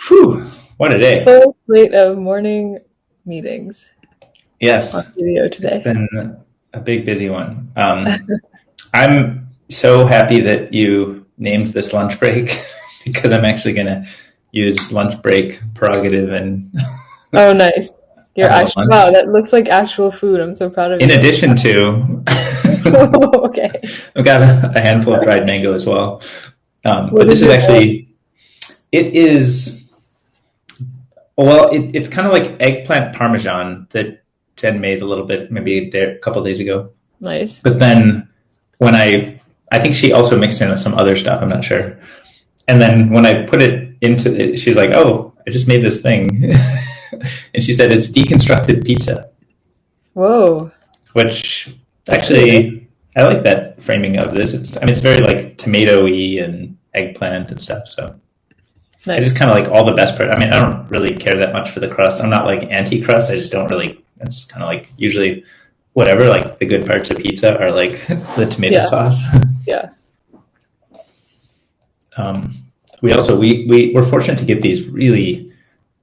Whew, what a day. Full slate of morning meetings on Yes, video it's today. been a big, busy one. I'm so happy that you named this lunch break because I'm actually going to use lunch break prerogative and Oh, nice. You're have a actually, wow, lunch. that looks like actual food. I'm so proud of In you. addition to, Okay. I've got a handful of dried mango as well. What But is this is your bowl? actually, it is, well, it's kind of like eggplant parmesan that Jen made a little bit, maybe a couple of days ago. Nice. But then when I think she also mixed in some other stuff. I'm not sure. And then when I put it into it, she was like, "Oh, I just made this thing," and she said it's deconstructed pizza, Whoa, which that's really good. actually I like that framing of this. I mean, it's very like tomatoey and eggplant and stuff. So I just Nice. kind of like all the best part. I mean, I don't really care that much for the crust. I'm not like anti-crust. I just don't really. It's kind of like usually whatever. Like the good parts of pizza are like the tomato Yeah, sauce. yeah. Um, we also we're fortunate to get these really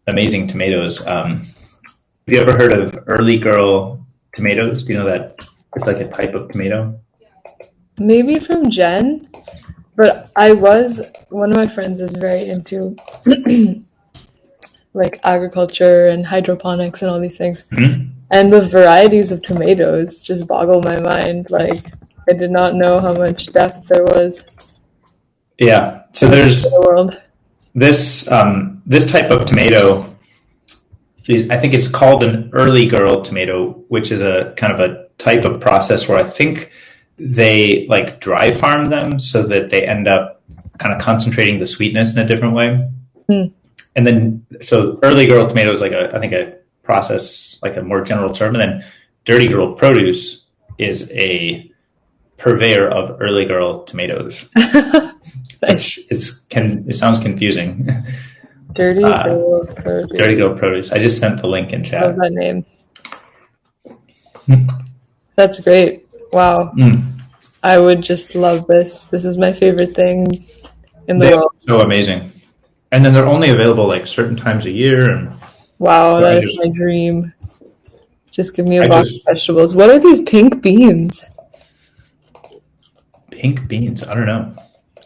amazing tomatoes. Have you ever heard of early girl tomatoes? Do you know that it's like a type of tomato? Maybe from Jen, but one of my friends is very into like agriculture and hydroponics and all these things. Hmm. And the varieties of tomatoes just boggle my mind. Like, I did not know how much depth there was Yeah. So in the there's tomato world. this type of tomato. I think it's called an early girl tomato, which is a kind of a type of process where I think they like dry farm them so that they end up kind of concentrating the sweetness in a different way. Hmm. And then so early girl tomato is like I think a process, like a more general term, and then dirty girl produce is a purveyor of early girl tomatoes, Nice. which it sounds confusing. Dirty uh, Girl Dirty Produce. girl produce. I just sent the link in Love chat. that name. That's great. Wow. Mm. I would just love this. This is my favorite thing in the They are world. so amazing, and then they're only available like certain times a year, and Wow, so that is my dream. Just give me a I box just of vegetables. What are these pink beans pink beans. I don't know.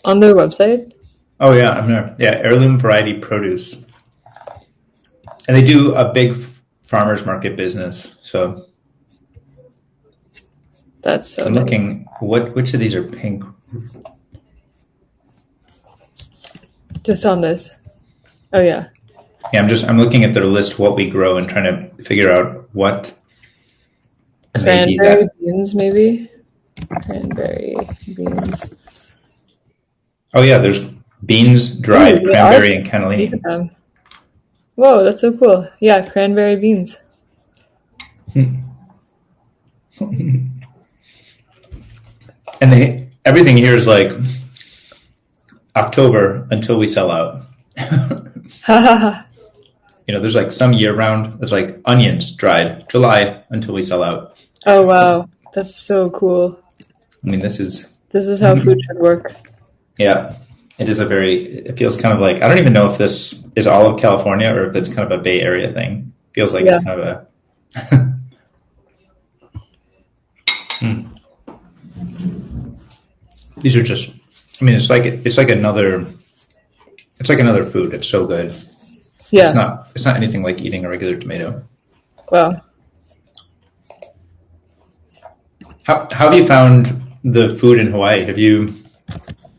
on their website? Oh yeah, I'm there. Yeah, heirloom variety produce, and they do a big farmers market business. So That's so I'm nice. looking which of these are pink. Just on this. Oh, yeah. Yeah, I'm looking at their list what we grow and trying to figure out what may be Cranberry that. beans, maybe? Cranberry beans. Oh yeah, there's beans, Ooh, dried they are. cranberry, and Look at cannellini. them. Whoa, that's so cool. Yeah, cranberry beans. And everything here is like October until we sell out. Ha ha ha. There's like some year round. There's like onions dried July until we sell out. Oh, wow. That's so cool. I mean, this is This is how food should work. yeah. It feels kind of like I don't even know if this is all of California or if it's kind of a Bay Area thing. Feels like Yeah. it's kind of a hmm. These are just. I mean, it's like another food. It's so good. Yeah. It's not anything like eating a regular tomato. Wow. How have you found the food in Hawaii? Have you?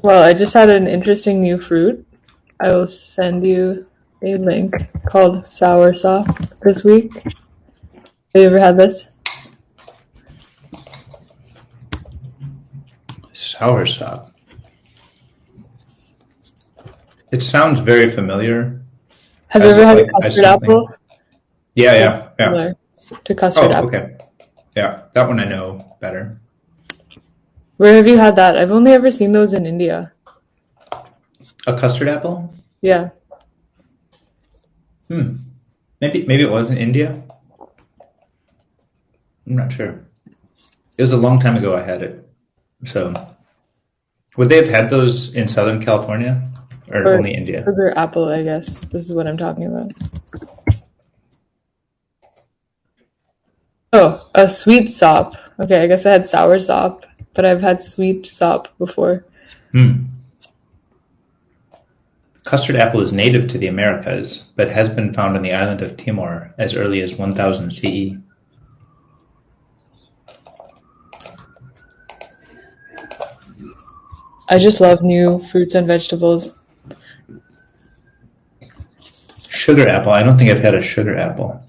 Well, I just had an interesting new fruit. I will send you a link called soursop this week. Have you ever had this? Soursop. It sounds very familiar. Have you As ever had a like as custard something. apple? Yeah, Very yeah, yeah. similar to custard Oh, apple. okay. Yeah, that one I know better. Where have you had that? I've only ever seen those in India. A custard apple? Yeah. Hmm. Maybe it was in India. I'm not sure. It was a long time ago I had it. So would they have had those in Southern California? or Or only India? sugar apple, I guess. This is what I'm talking about. Oh, a sweet sop. Okay, I guess I had sour sop, but I've had sweet sop before. Custard apple is native to the Americas, but has been found on the island of Timor as early as 1000 CE. I just love new fruits and vegetables. Sugar apple. I don't think I've had a sugar apple.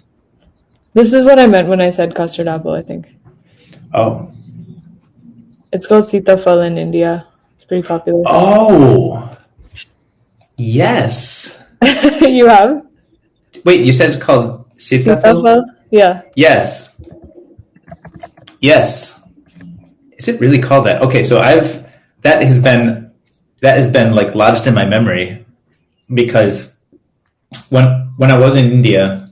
This is what I meant when I said custard apple, I think. Oh. It's called sitafal in India. It's pretty popular. Oh. Yes. You have? Wait, you said it's called sitafal? Sitafal? Yeah. Yes. Yes. Is it really called that? Okay, so that has been like lodged in my memory because when I was in India,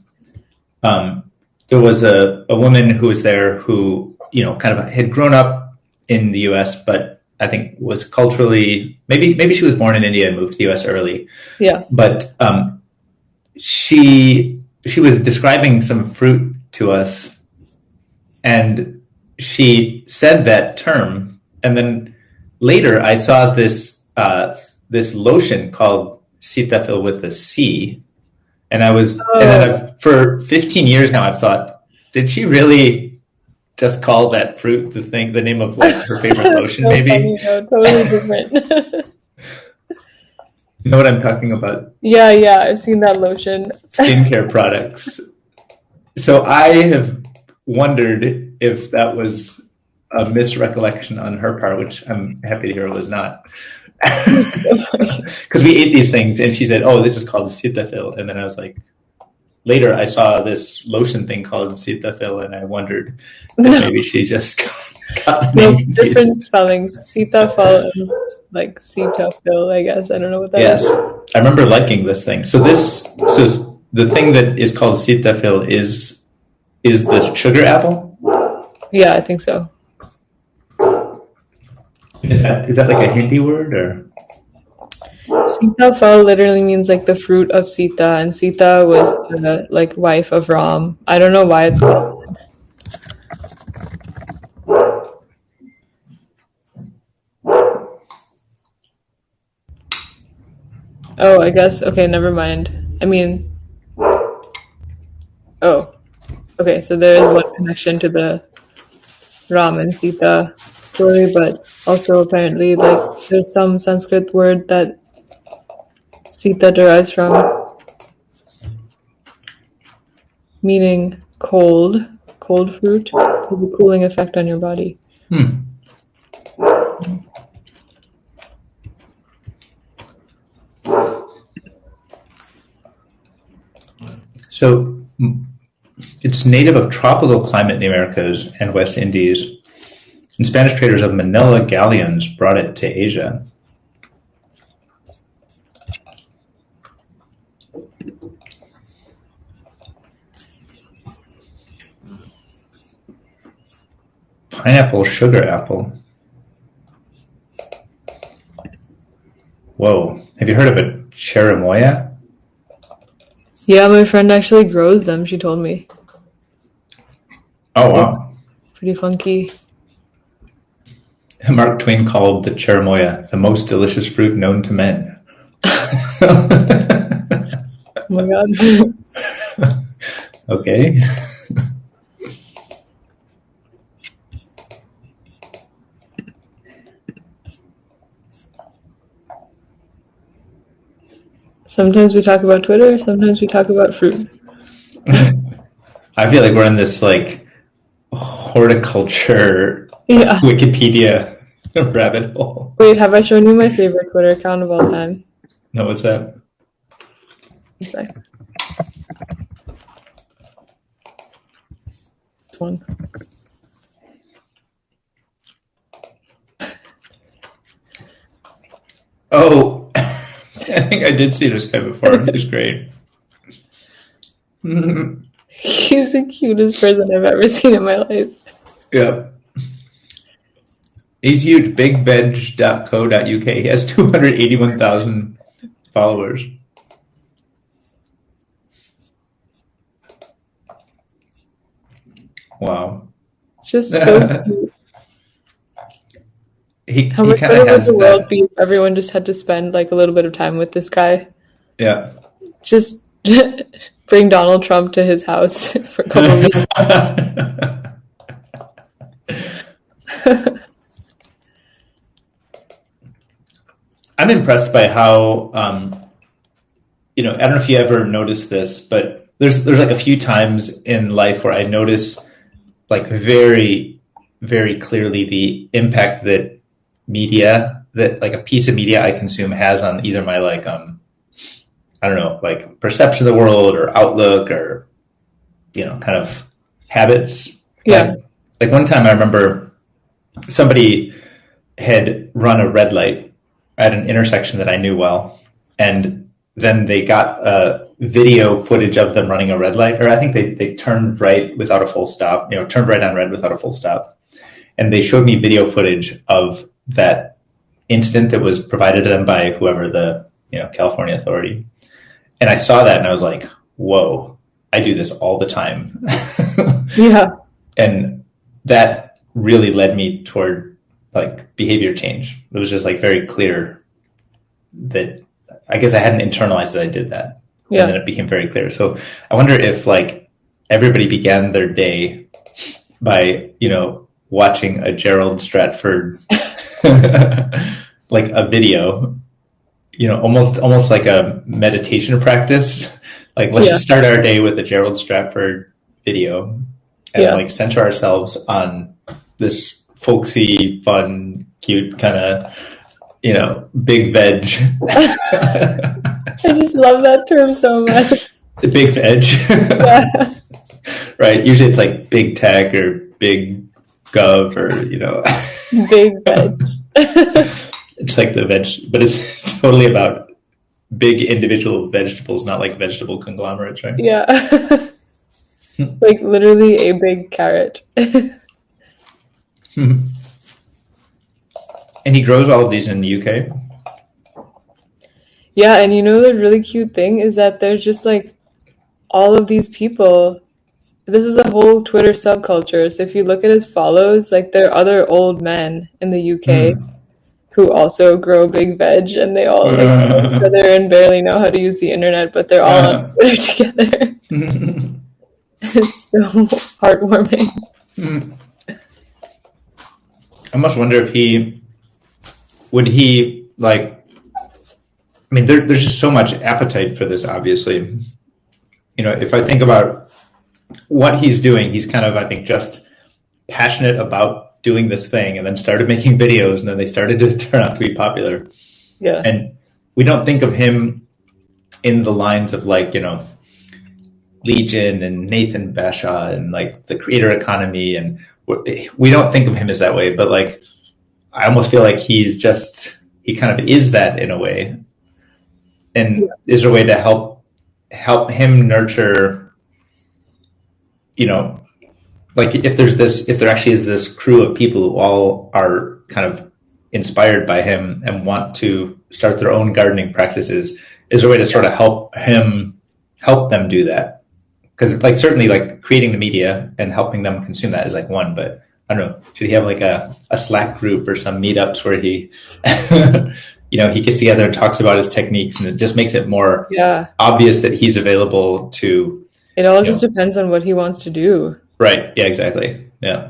there was a woman who was there who, kind of had grown up in the US, but I think was culturally, maybe she was born in India and moved to the US early. Yeah. But she was describing some fruit to us, and she said that term, and then later I saw this lotion called Cetaphil with a C, and then for 15 years now I've thought, did she really just call that fruit the name of like her favorite lotion? So maybe funny, no, totally different. You know what I'm talking about? Yeah, I've seen that lotion. Skincare products. So I have wondered if that was a misrecollection on her part, which I'm happy to hear it was not. Because we ate these things, and she said, "Oh, this is called Cetaphil," and then I was like, later I saw this lotion thing called Cetaphil, and I wondered if maybe she just got the name confused. Different spellings. Cetafal and like Cetaphil, I guess. I don't know what that is. Yes, I remember liking this thing. So the thing that is called Cetaphil is the sugar apple? Yeah, I think so. Is that like a Hindi word or? Sitafal literally means like the fruit of Sita, and Sita was the like wife of Ram. I don't know why it's called. Oh, I guess. Okay, never mind. I mean, oh, okay. So there is one connection to the Ram and Sita story, but also apparently like there's some Sanskrit word that Sita derives from, meaning cold fruit, with a cooling effect on your body. So it's native of tropical climate in the Americas and West Indies. And Spanish traders of Manila galleons brought it to Asia. Pineapple sugar apple. Whoa. Have you heard of a cherimoya? Yeah, my friend actually grows them, she told me. Oh, wow. Pretty funky. Mark Twain called the cherimoya the most delicious fruit known to men. Oh my god. Okay. Sometimes we talk about Twitter, sometimes we talk about fruit. I feel like we're in this like horticulture Wikipedia rabbit hole. Wait, have I shown you my favorite Twitter account of all time? No, what's that? One sec. This one. Oh, I think I did see this guy before. He's great. He's the cutest person I've ever seen in my life. Yeah. He's huge. Bigveg.co.uk. He has 281,000 followers. Wow. Just so cute. He How much kind of better would has the world that. be if everyone just had to spend like a little bit of time with this guy? Yeah. Just bring Donald Trump to his house for a couple of weeks. I'm impressed by how, I don't know if you ever noticed this, but there's like a few times in life where I notice like very, very clearly the impact that like a piece of media I consume has on either my like, I don't know, like perception of the world or outlook or, kind of habits. Yeah. Like one time I remember somebody had run a red light at an intersection that I knew well. And then they got video footage of them running a red light, or I think they turned right without a full stop, turned right on red without a full stop. And they showed me video footage of that incident that was provided to them by whoever the, California authority. And I saw that and I was like, whoa, I do this all the time. Yeah. And that really led me toward like behavior change. It was just like very clear that I guess I hadn't internalized that I did that. Yeah. And then it became very clear. So I wonder if like everybody began their day by, watching a Gerald Stratford, like a video, almost like a meditation practice. Like, let's just start our day with a Gerald Stratford video and like center ourselves on this folksy, fun, cute kind of, big veg. I just love that term so much. The big veg. Yeah. Right. Usually it's like big tech or big gov or, Big veg. It's like the veg, but it's totally about big individual vegetables, not like vegetable conglomerates, right? Yeah. Like literally a big carrot. And he grows all of these in the UK? Yeah, and the really cute thing is that there's just like all of these people. This is a whole Twitter subculture. So if you look at his follows, like there are other old men in the UK who also grow big veg, and they all like know each other and barely know how to use the internet, but they're all on Twitter together. It's so heartwarming. I must wonder if would he like, I mean, there's just so much appetite for this, obviously. If I think about what he's doing, he's kind of, I think, just passionate about doing this thing and then started making videos and then they started to turn out to be popular. Yeah. And we don't think of him in the lines of like, Legion and Nathan Bashaw and like the creator economy. And we don't think of him as that way, but like, I almost feel like he kind of is that in a way. And is there a way to help him nurture, like if there actually is this crew of people who all are kind of inspired by him and want to start their own gardening practices, is there a way to sort of help them do that? Because like certainly like creating the media and helping them consume that is like one, but I don't know, should he have like a Slack group or some meetups where he he gets together and talks about his techniques, and it just makes it more obvious that he's available to. It all just depends on what he wants to do. Right. Yeah, exactly. Yeah.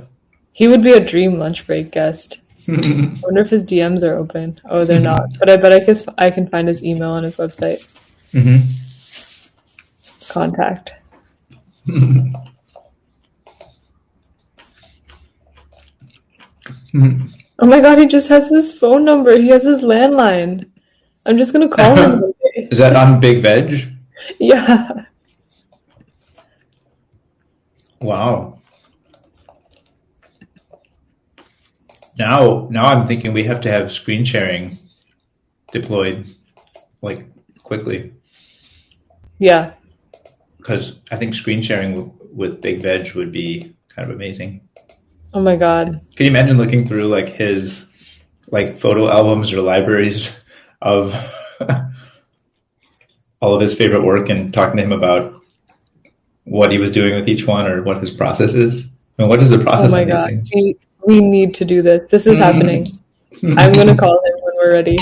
He would be a dream lunch break guest. I wonder if his DMs are open. Oh, they're not. But I bet I can find his email on his website. Contact. Oh my god, he just has his phone number. He has his landline. I'm just going to call him one day. Is that on Big Veg? Yeah. Wow. Now I'm thinking we have to have screen sharing deployed like quickly. Yeah. Because I think screen sharing with Big Veg would be kind of amazing. Oh my god. Can you imagine looking through like his like photo albums or libraries of all of his favorite work and talking to him about what he was doing with each one or what his process is. And what is the process Oh my on these god. things? We need to do this. This is happening. I'm gonna call him when we're ready.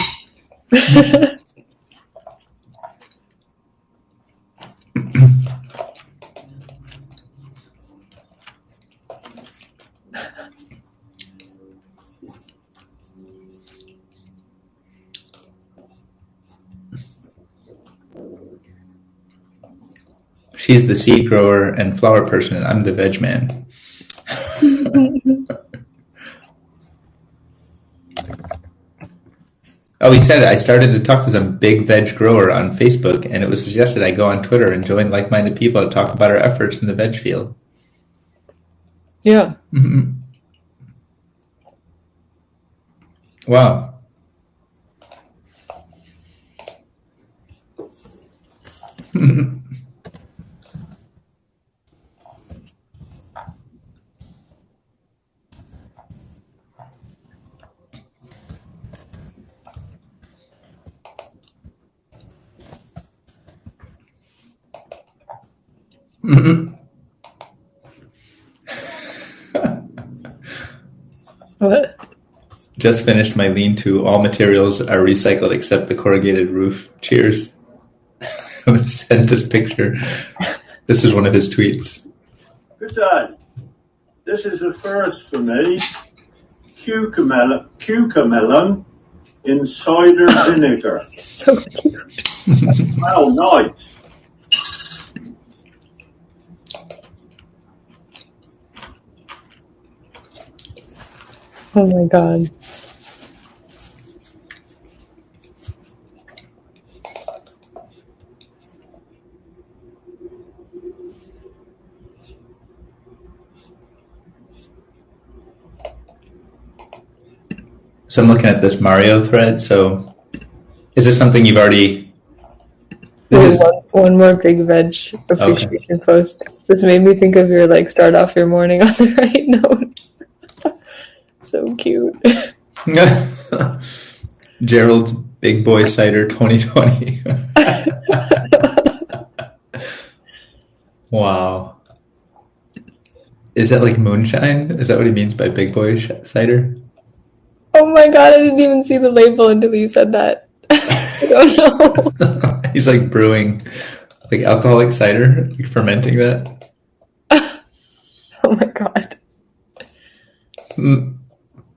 She's the seed grower and flower person, and I'm the veg man. Oh, he said, I started to talk to some big veg grower on Facebook, and it was suggested I go on Twitter and join like-minded people to talk about our efforts in the veg field. Yeah. Mm-hmm. Wow. What? Just finished my lean-to. All materials are recycled except the corrugated roof. Cheers. I'm going to send this picture. This is one of his tweets. Good day. This is the first for me. Cucamelon in cider vinegar. So cute. Wow, nice. Oh my god. So I'm looking at this Mario thread. So is this something you've already... One more big veg appreciation post. This made me think of your start off your morning on the right note. So cute. Gerald's Big Boy Cider 2020. Wow. Is that like moonshine? Is that what he means by Big Boy cider? Oh my god, I didn't even see the label until you said that. I don't know. He's like brewing like alcoholic cider, like fermenting that. Oh my god.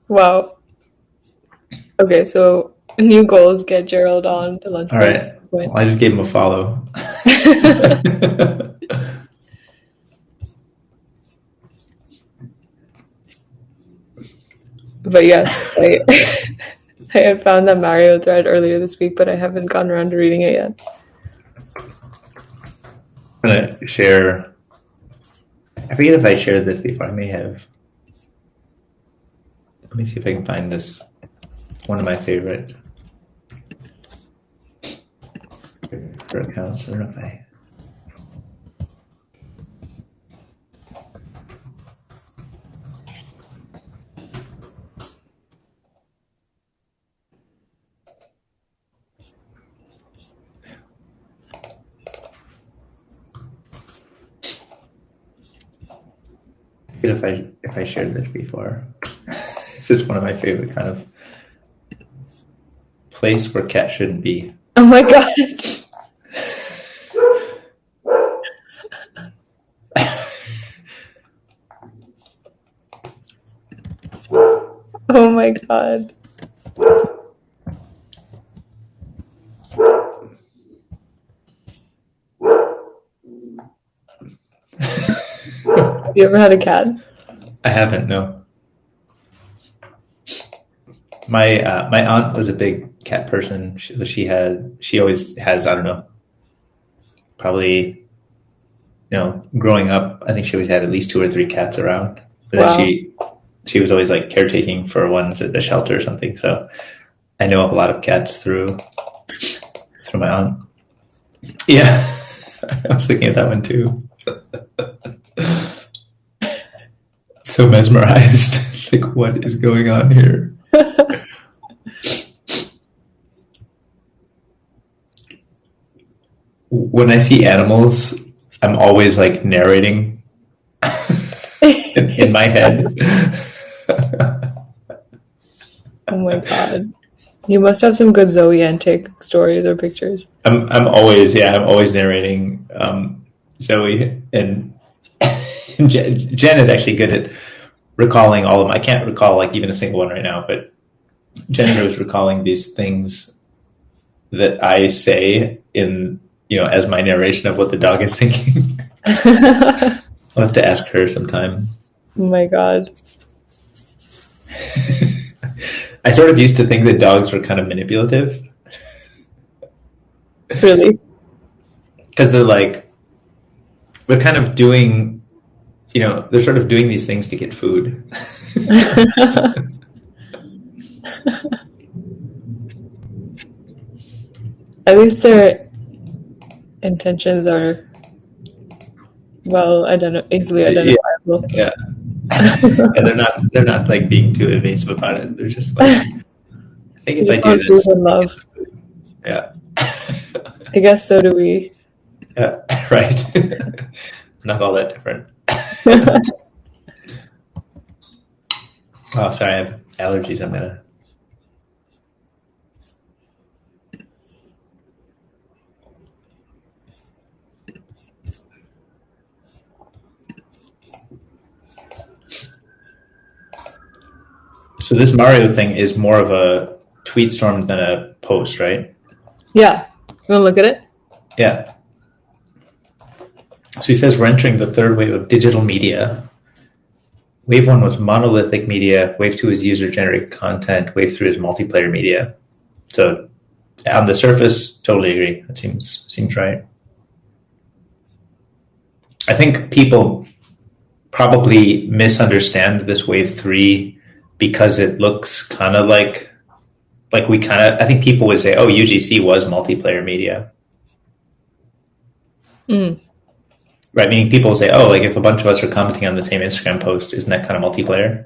Wow. Okay, so new goals, get Gerald on to Lunchbreak. All right. Well, I just gave him a follow. But yes, I had found that Mario thread earlier this week, but I haven't gotten around to reading it yet. I'm going to share... I forget if I shared this before. I may have. Let me see if I can find this. One of my favorite accounts. I don't know if I... If I shared this before. This is one of my favorite kind of place where cats shouldn't be. Oh my god. Oh my god. Have you ever had a cat? I haven't, no. My aunt was a big cat person. She always has, I don't know, probably, growing up, I think she always had at least 2 or 3 cats around. But Wow. then she was always like caretaking for ones at the shelter or something. So I know a lot of cats through my aunt. Yeah, I was looking at that one too. So mesmerized. Like, what is going on here? when I see animals, I'm always like narrating in my head. Oh my god. You must have some good Zoe antic stories or pictures. I'm always narrating Zoe and Jen is actually good at recalling all of them. I can't recall like even a single one right now, but Jennifer is recalling these things that I say in as my narration of what the dog is thinking. I'll have to ask her sometime. Oh my god. I sort of used to think that dogs were kind of manipulative. Really? Because they're kind of doing, they're sort of doing these things to get food. At least their intentions are easily identifiable. Yeah. Yeah, they're not like being too evasive about it. They're just like, I think if I do this, love. Yeah. I guess so do we. Yeah, right. Not all that different. Oh, sorry, I have allergies. I'm gonna. So this Mario thing is more of a tweet storm than a post, right? Yeah. You want to look at it? Yeah. So he says we're entering the third wave of digital media. Wave 1 was monolithic media. Wave 2 is user-generated content. Wave 3 is multiplayer media. So on the surface, totally agree. That seems right. I think people probably misunderstand this Wave 3 because it looks kind of like I think people would say, oh, UGC was multiplayer media. Right, meaning people say, oh, like if a bunch of us are commenting on the same Instagram post, isn't that kind of multiplayer?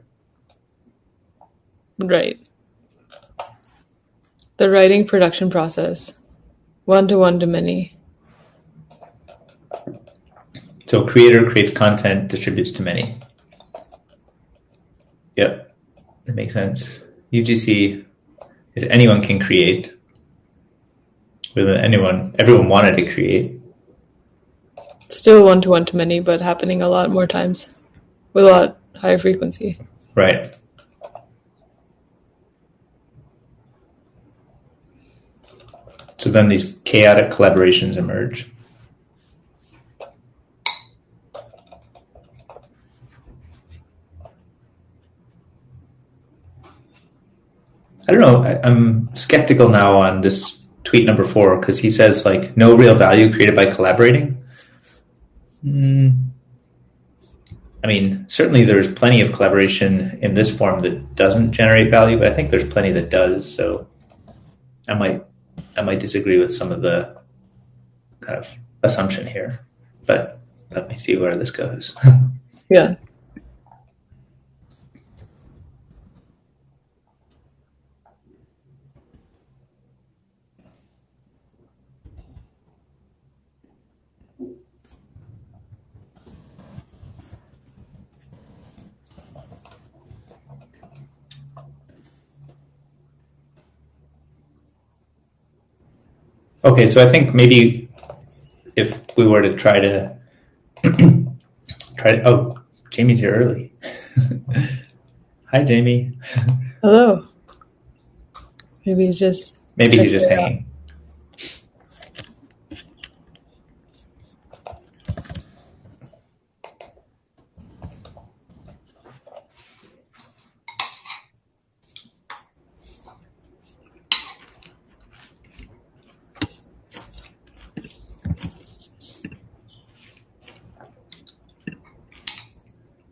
Right. The writing production process. 1-to-1 to many. So creator creates content, distributes to many. Yep, that makes sense. UGC is anyone can create. Everyone wanted to create. Still 1-to-1 to many, but happening a lot more times with a lot higher frequency. Right. So then these chaotic collaborations emerge. I don't know. I'm skeptical now on this tweet number 4 because he says like no real value created by collaborating. I mean, certainly there's plenty of collaboration in this form that doesn't generate value, but I think there's plenty that does. So I might disagree with some of the kind of assumption here, but let me see where this goes. Yeah. Okay, so I think maybe if we were to try to oh, Jamie's here early. Hi, Jamie. Hello. Maybe he's just hanging.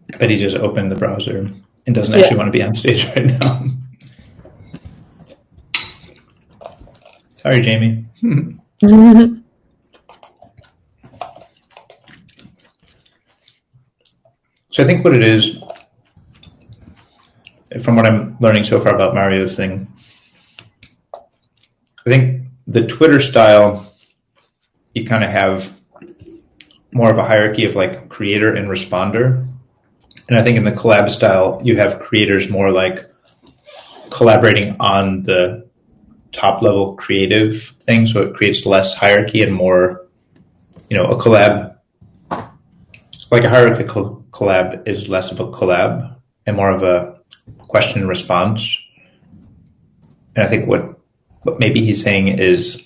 I bet he just opened the browser and doesn't actually want to be on stage right now. Sorry, Jamie. So I think what it is, from what I'm learning so far about Mario's thing, I think the Twitter style you kind of have more of a hierarchy of like creator and responder. And I think in the collab style, you have creators more like collaborating on the top level creative thing. So it creates less hierarchy and more, a collab, like a hierarchical collab is less of a collab and more of a question and response. And I think what maybe he's saying is,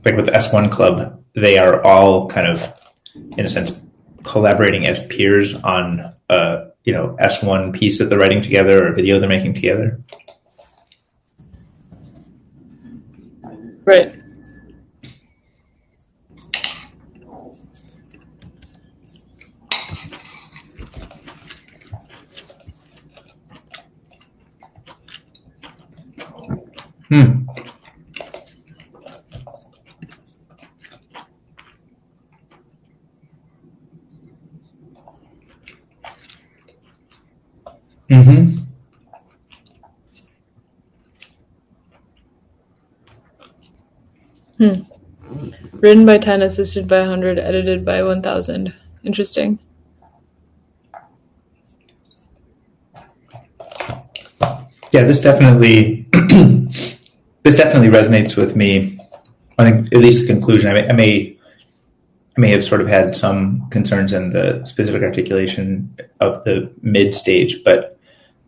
like with the S1 Club, they are all kind of, in a sense, collaborating as peers on a S1 piece that they're writing together or a video they're making together. Right. Mm-hmm. Written by 10, assisted by 100, edited by 1,000. Interesting. Yeah, this definitely resonates with me. I think at least the conclusion. I may have sort of had some concerns in the specific articulation of the mid stage, but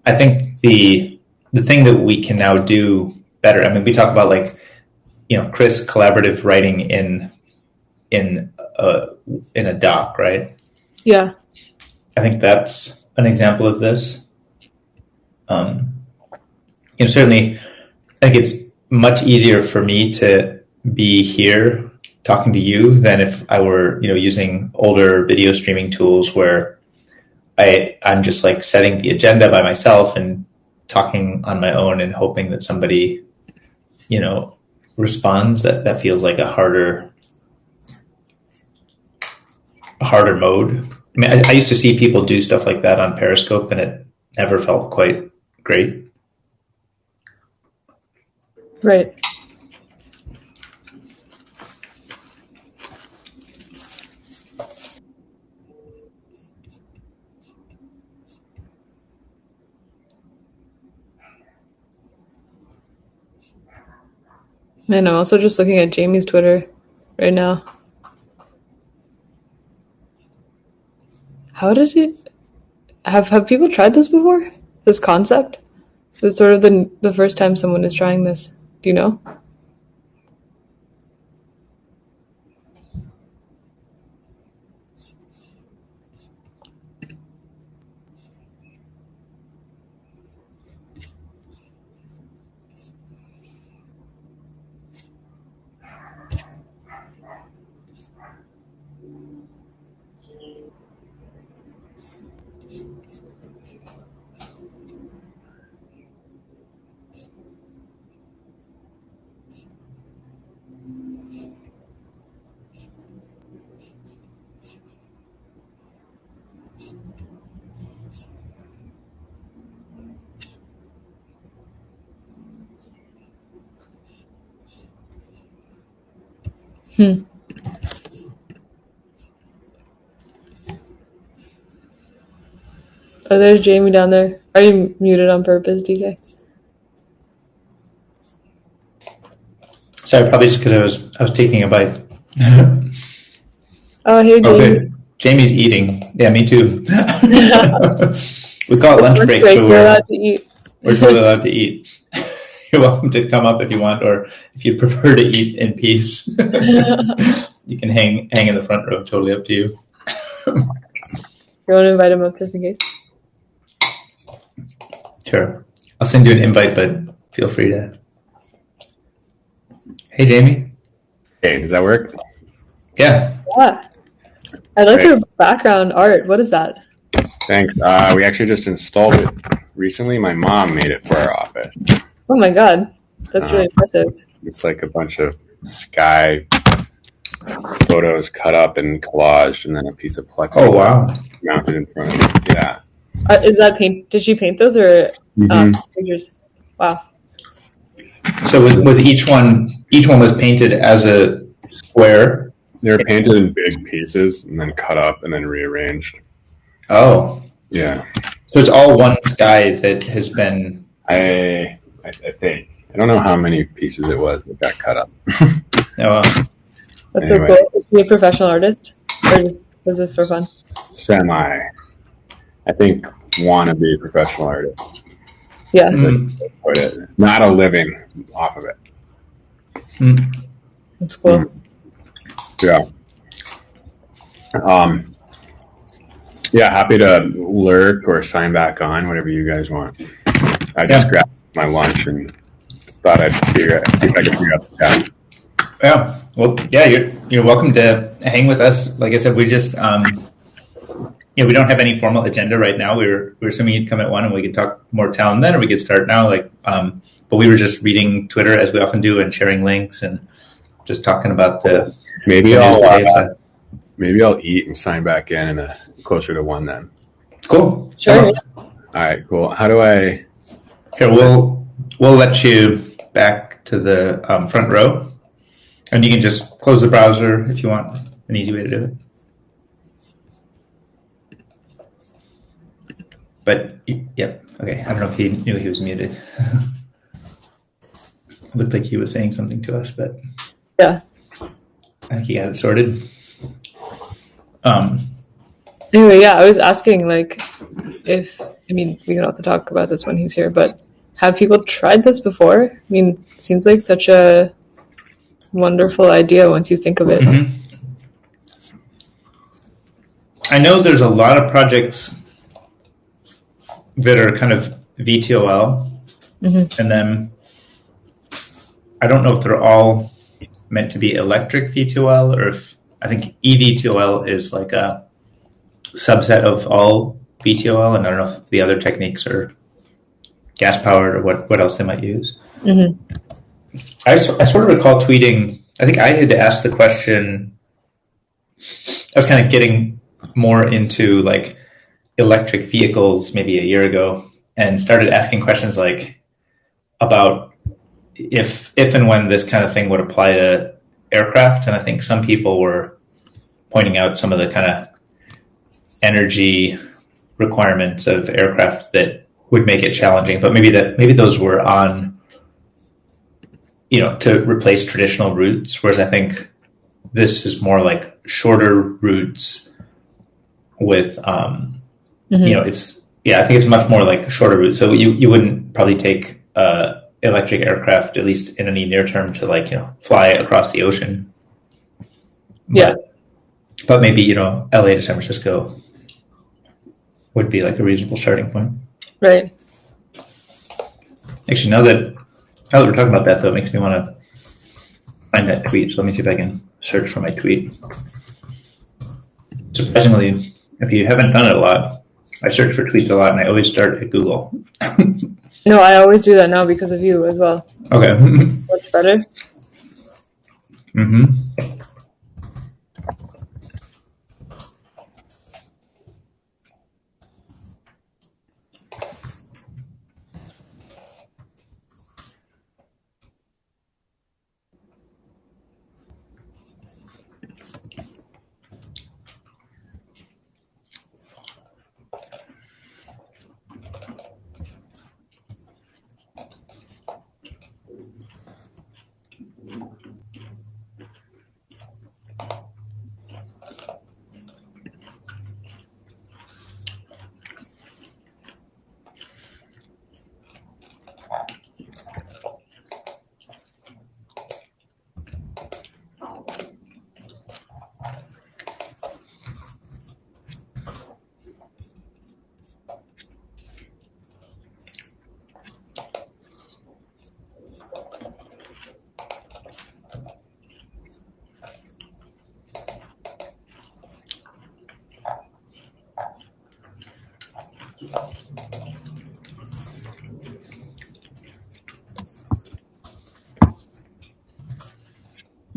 I think the thing that we can now do better. I mean, we talk about like, Chris collaborative writing in a doc, right? Yeah. I think that's an example of this. Certainly, I think it's much easier for me to be here talking to you than if I were, using older video streaming tools where I'm just like setting the agenda by myself and talking on my own and hoping that somebody, responds. That feels like a harder mode. I mean, I used to see people do stuff like that on Periscope and it never felt quite great. Right. Man, I'm also just looking at Jamie's Twitter right now. How did it have people tried this before? This concept? It's sort of the first time someone is trying this. Do you know? Oh, there's Jamie down there. Are you muted on purpose, DK? Sorry, probably just because I was taking a bite. Oh, hey, Jamie. Okay, Jamie's eating. Yeah, me too. We call it lunch break, so we're allowed to eat. We're totally allowed to eat. You're welcome to come up if you want, or if you prefer to eat in peace. You can hang in the front row. Totally up to you. You want to invite him up just in case? Sure. I'll send you an invite, but feel free to. Hey, Jamie. Hey, does that work? Yeah. Yeah. I like your background art. What is that? Thanks. We actually just installed it recently. My mom made it for our office. Oh my god. That's really impressive. It's like a bunch of sky photos cut up and collaged, and then a piece of plexiglass Oh, wow. mounted in front of it. Yeah. Is that paint? Did she paint those or figures? Wow. So was each one was painted as a square, They were painted in big pieces and then cut up and then rearranged. Oh, Yeah. so it's all one sky that has been. I think. I don't know how many pieces it was that got cut up. Oh, That's Anyway. so cool. Is he a professional artist? Or just is it for fun? Semi. I think wannabe professional artist. Yeah. Put it. Not a living off of it. That's cool. Yeah. Yeah, happy to lurk or sign back on, whatever you guys want. I just grabbed my lunch and thought I'd see if I could figure out the chat. Yeah. Well, yeah, you're welcome to hang with us. Like I said, we just we don't have any formal agenda right now. We're assuming you'd come at 1 and we could talk more Talyn then, or we could start now. But we were just reading Twitter as we often do and sharing links and just talking about the maybe I'll eat and sign back in closer to 1 then. Cool. Sure. All right, cool. How do I? Here, we'll let you back to the front row, and you can just close the browser if you want. An easy way to do it. But yep, okay. I don't know if he knew he was muted. Looked like he was saying something to us, but Yeah. I think he got it sorted. Anyway, yeah, I was asking, we can also talk about this when he's here, but have people tried this before? I mean, it seems like such a wonderful idea once you think of it. Mm-hmm. I know there's a lot of projects that are kind of VTOL, and then I don't know if they're all meant to be electric VTOL, or if I think eVTOL is like a subset of all VTOL, and I don't know if the other techniques are gas powered or what else they might use. I sort of recall tweeting, I think I had asked the question, I was kind of getting more into like electric vehicles maybe a year ago, and started asking questions about if and when this kind of thing would apply to aircraft. And I think some people were pointing out some of the kind of energy requirements of aircraft that would make it challenging, but maybe those were on, to replace traditional routes, whereas I think this is more like shorter routes with I think it's much more like a shorter route. So you wouldn't probably take electric aircraft, at least in any near term, to fly across the ocean. But maybe LA to San Francisco would be like a reasonable starting point. Right. Actually, now that we're talking about that, though, it makes me want to find that tweet. So let me see if I can search for my tweet. Surprisingly, if you haven't done it a lot, I search for tweets a lot, and I always start at Google. No, I always do that now because of you as well. Okay. Much better. Mm-hmm.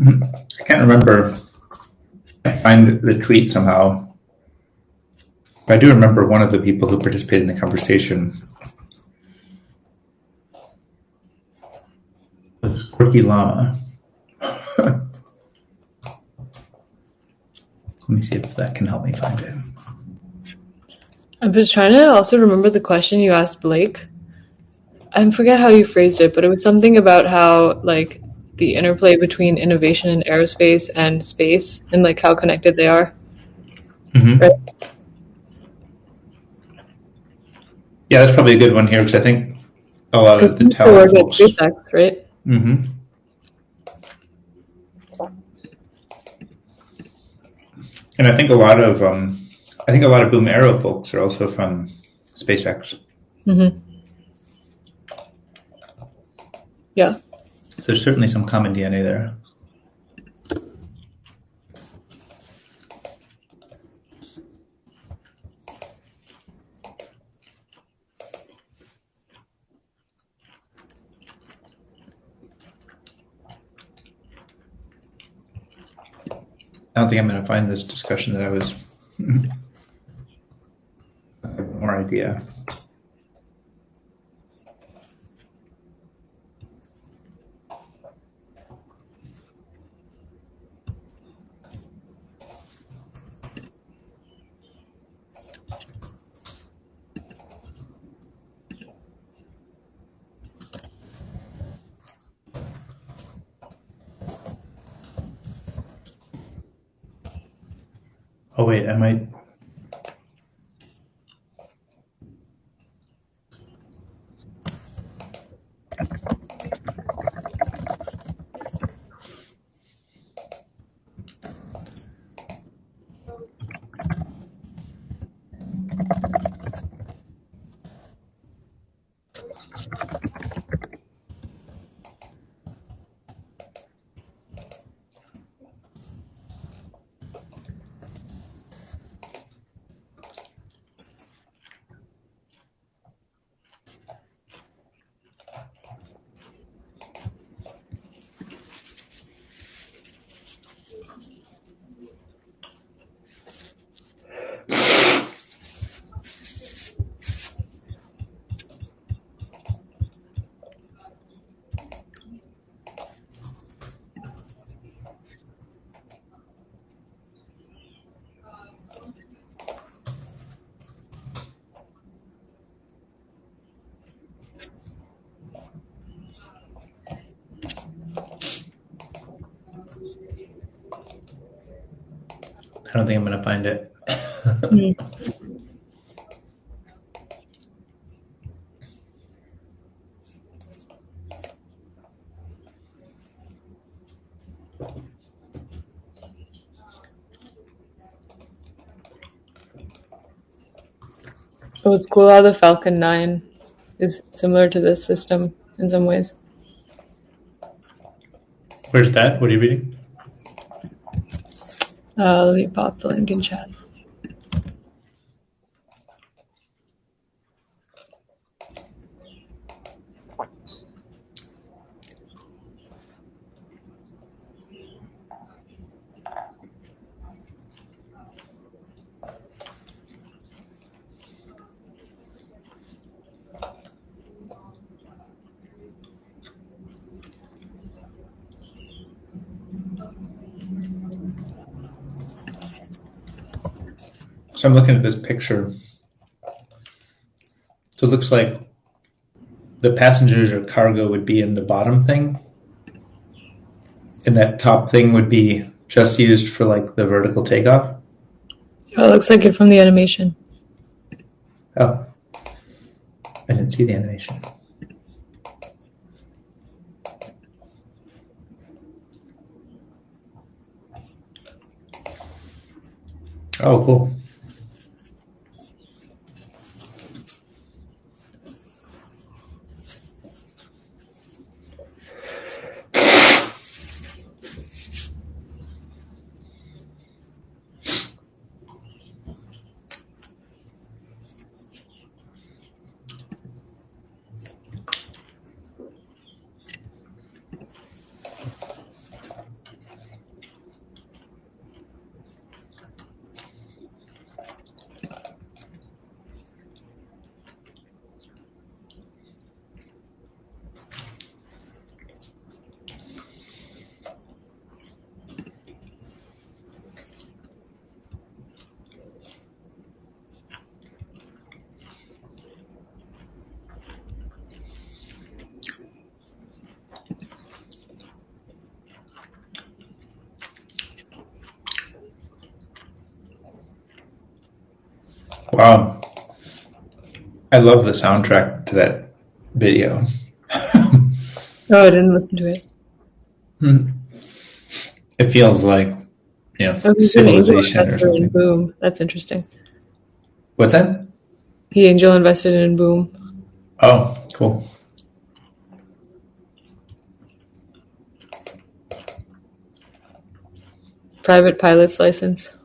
I can't remember. I find the tweet somehow. But I do remember one of the people who participated in the conversation was Quirky Llama. me see if that can help me find it. I'm just trying to also remember the question you asked Blake. I forget how you phrased it, but it was something about how like the interplay between innovation in aerospace and space and like how connected they are. Mm-hmm. Right. Yeah, that's probably a good one here because I think a lot of the You Talyn work at folks. SpaceX, right? Mm-hmm. And I think a lot of Boom Arrow folks are also from SpaceX. Mm-hmm. Yeah. So there's certainly some common DNA there. I don't think I'm going to find this discussion that I was. I have more idea. Oh wait, I might. I don't think I'm going to find it. Oh, it's cool how the Falcon 9 is similar to this system in some ways. Where's that? What are you reading? Let me pop the link in chat. So I'm looking at this picture. So it looks like the passengers or cargo would be in the bottom thing, and that top thing would be just used for like the vertical takeoff. Oh, it looks like it from the animation. Oh, I didn't see the animation. Oh, cool. Wow. I love the soundtrack to that video. Oh, I didn't listen to it. It feels like, Oh, he's an angel civilization or investor in something. Boom. That's interesting. What's that? He angel invested in Boom. Oh, cool. Private pilot's license.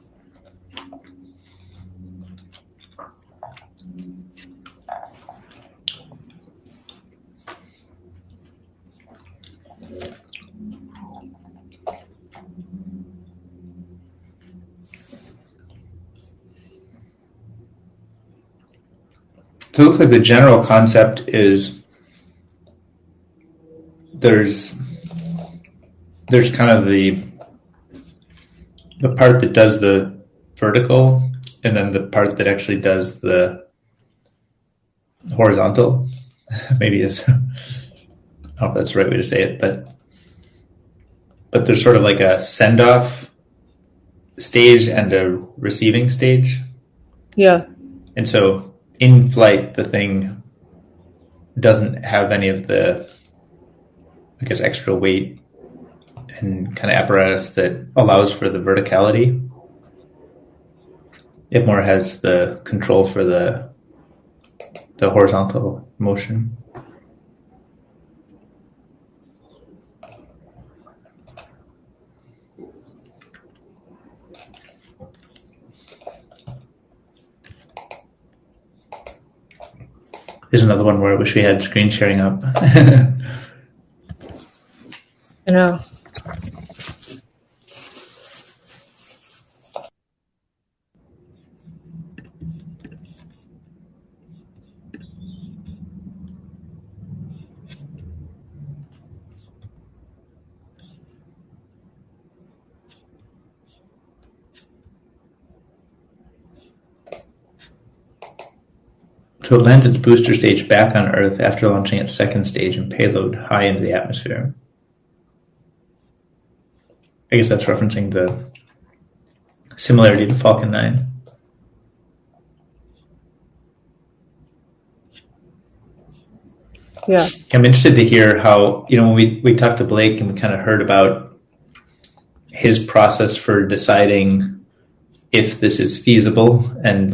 So it looks like the general concept is there's kind of the part that does the vertical, and then the part that actually does the horizontal. Maybe is I don't know if that's the right way to say it, but there's sort of like a send-off stage and a receiving stage. Yeah. And so in flight, the thing doesn't have any of the, I guess, extra weight and kind of apparatus that allows for the verticality. It more has the control for the horizontal motion. There's another one where I wish we had screen sharing up. I know. So it lands its booster stage back on Earth after launching its second stage and payload high into the atmosphere. I guess that's referencing the similarity to Falcon 9. Yeah. I'm interested to hear how, when we talked to Blake and we kind of heard about his process for deciding if this is feasible and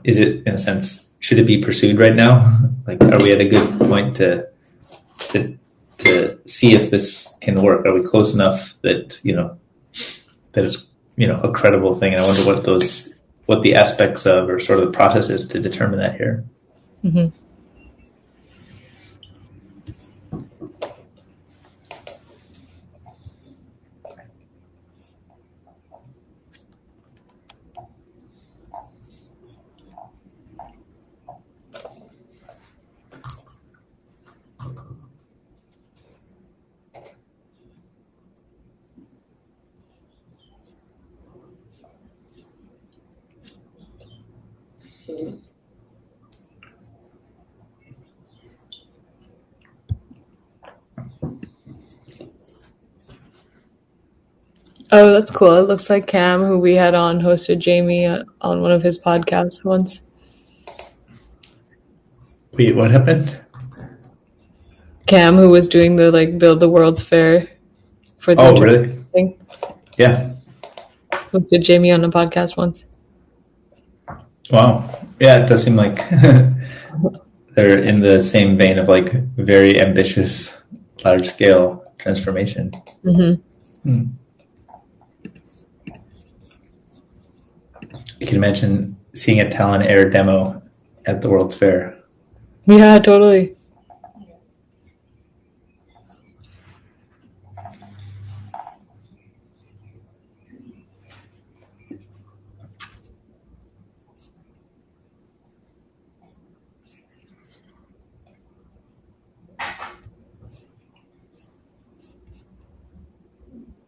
is it, in a sense, should it be pursued right now? Like, are we at a good point to see if this can work? Are we close enough that it's a credible thing? And I wonder what the aspects of or sort of the process is to determine that here. Mm-hmm. Oh, that's cool. It looks like Cam, who we had on, hosted Jamie on one of his podcasts once. Wait, what happened? Cam, who was doing the Build the World's Fair for the really? thing, Yeah. hosted Jamie on a podcast once. Wow. Yeah, it does seem like they're in the same vein of very ambitious, large scale transformation. Mm-hmm. You can imagine seeing a Talyn Air demo at the World's Fair. Yeah, totally.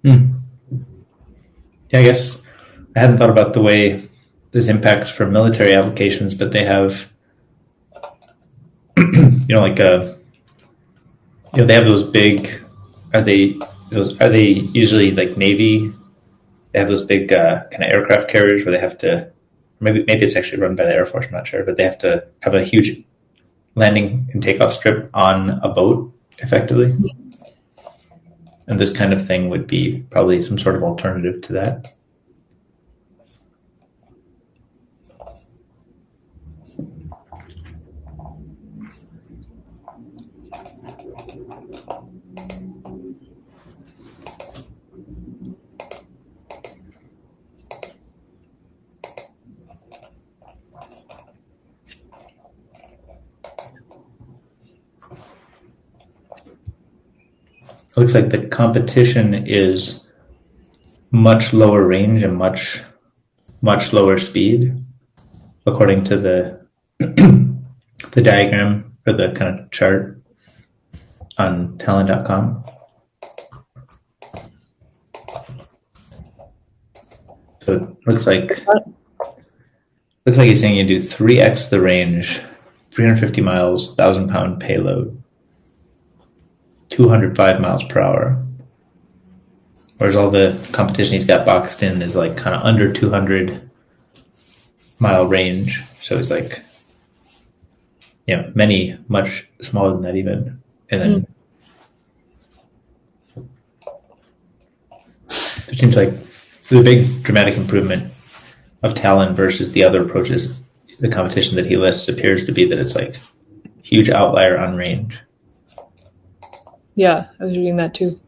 Yeah, I guess I hadn't thought about the way this impacts for military applications, but they have, they have those big. Are they usually like Navy? They have those big kind of aircraft carriers where they have to maybe it's actually run by the Air Force, I'm not sure, but they have to have a huge landing and takeoff strip on a boat, effectively. And this kind of thing would be probably some sort of alternative to that. Looks like the competition is much lower range and much lower speed, according to the the diagram or the kind of chart on Talyn.com. So it looks like he's saying you do 3x the range, 350 miles, 1,000-pound payload, 205 miles per hour. Whereas all the competition he's got boxed in is like kind of under 200-mile range. So it's like, many much smaller than that even. And then it seems like the big dramatic improvement of Talyn versus the other approaches, the competition that he lists appears to be that it's like huge outlier on range. Yeah, I was reading that too.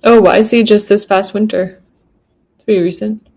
Oh, I see just this past winter. It's pretty recent.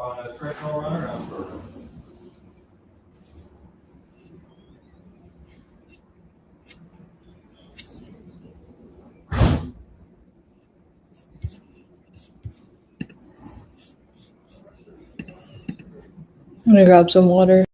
on a treadmill run or on a program? I'm gonna grab some water.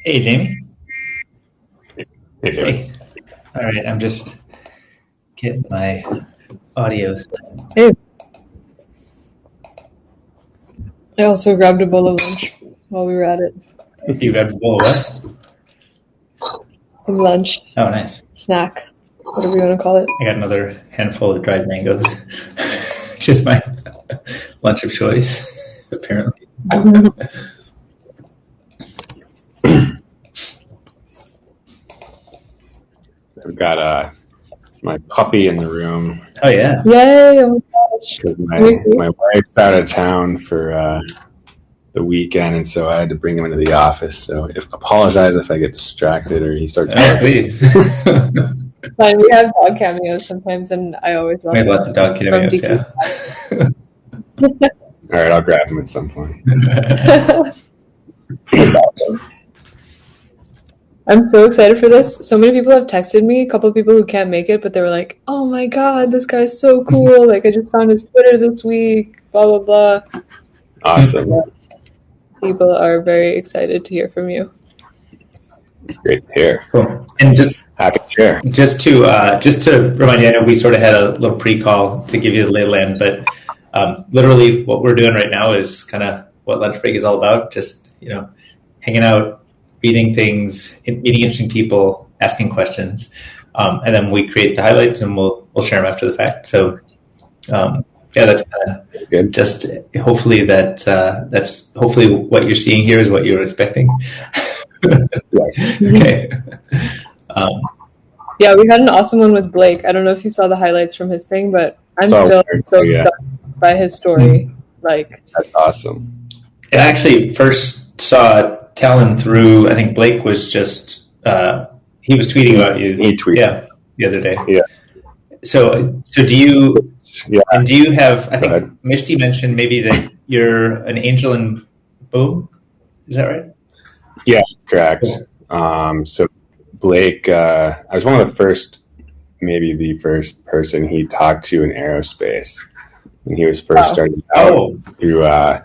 Hey, Jamie. Hey, David. Hey. All right, I'm just getting my audio set. Hey. I also grabbed a bowl of lunch while we were at it. You grabbed a bowl of what? Some lunch, Oh, nice. snack, whatever you want to call it. I got another handful of dried mangoes. Just my lunch of choice, apparently. I've got my puppy in the room Oh, yeah. Yay! Oh my gosh. because my wife's out of town for the weekend, and so I had to bring him into the office. So apologize if I get distracted or he starts. Oh, please. Fine, we have dog cameos sometimes, and I always love We have lots of dog cameos, yeah. All right, I'll grab him at some point. I'm so excited for this. So many people have texted me, a couple of people who can't make it, but they were like, oh my god, this guy's so cool. Like, I just found his Twitter this week, blah, blah, blah. Awesome. People are very excited to hear from you. Great to hear. Cool. And just Happy to share. Just to remind you, I know we sort of had a little pre-call to give you the lay of the land, but literally what we're doing right now is kind of what Lunchbreak is all about. Just, hanging out, reading things, meeting interesting people, asking questions, and then we create the highlights and we'll share them after the fact. So that's kind of good. Just hopefully that's hopefully what you're seeing here is what you were expecting. Yes. Okay. Yeah, we had an awesome one with Blake. I don't know if you saw the highlights from his thing, but I'm Saw still it, so yeah. stuck by his story. Like, That's awesome. I actually first saw Talyn through, I think Blake was just, he was tweeting about you. He tweeted. Yeah, the other day. Yeah. So do you, Yeah. and do you have, I Go ahead. think Mishti mentioned maybe that you're an angel in Boom? Is that right? Yeah, correct. So Blake, I was one of the first, maybe the first person he talked to in aerospace when he was first Wow. starting out Oh, through. oh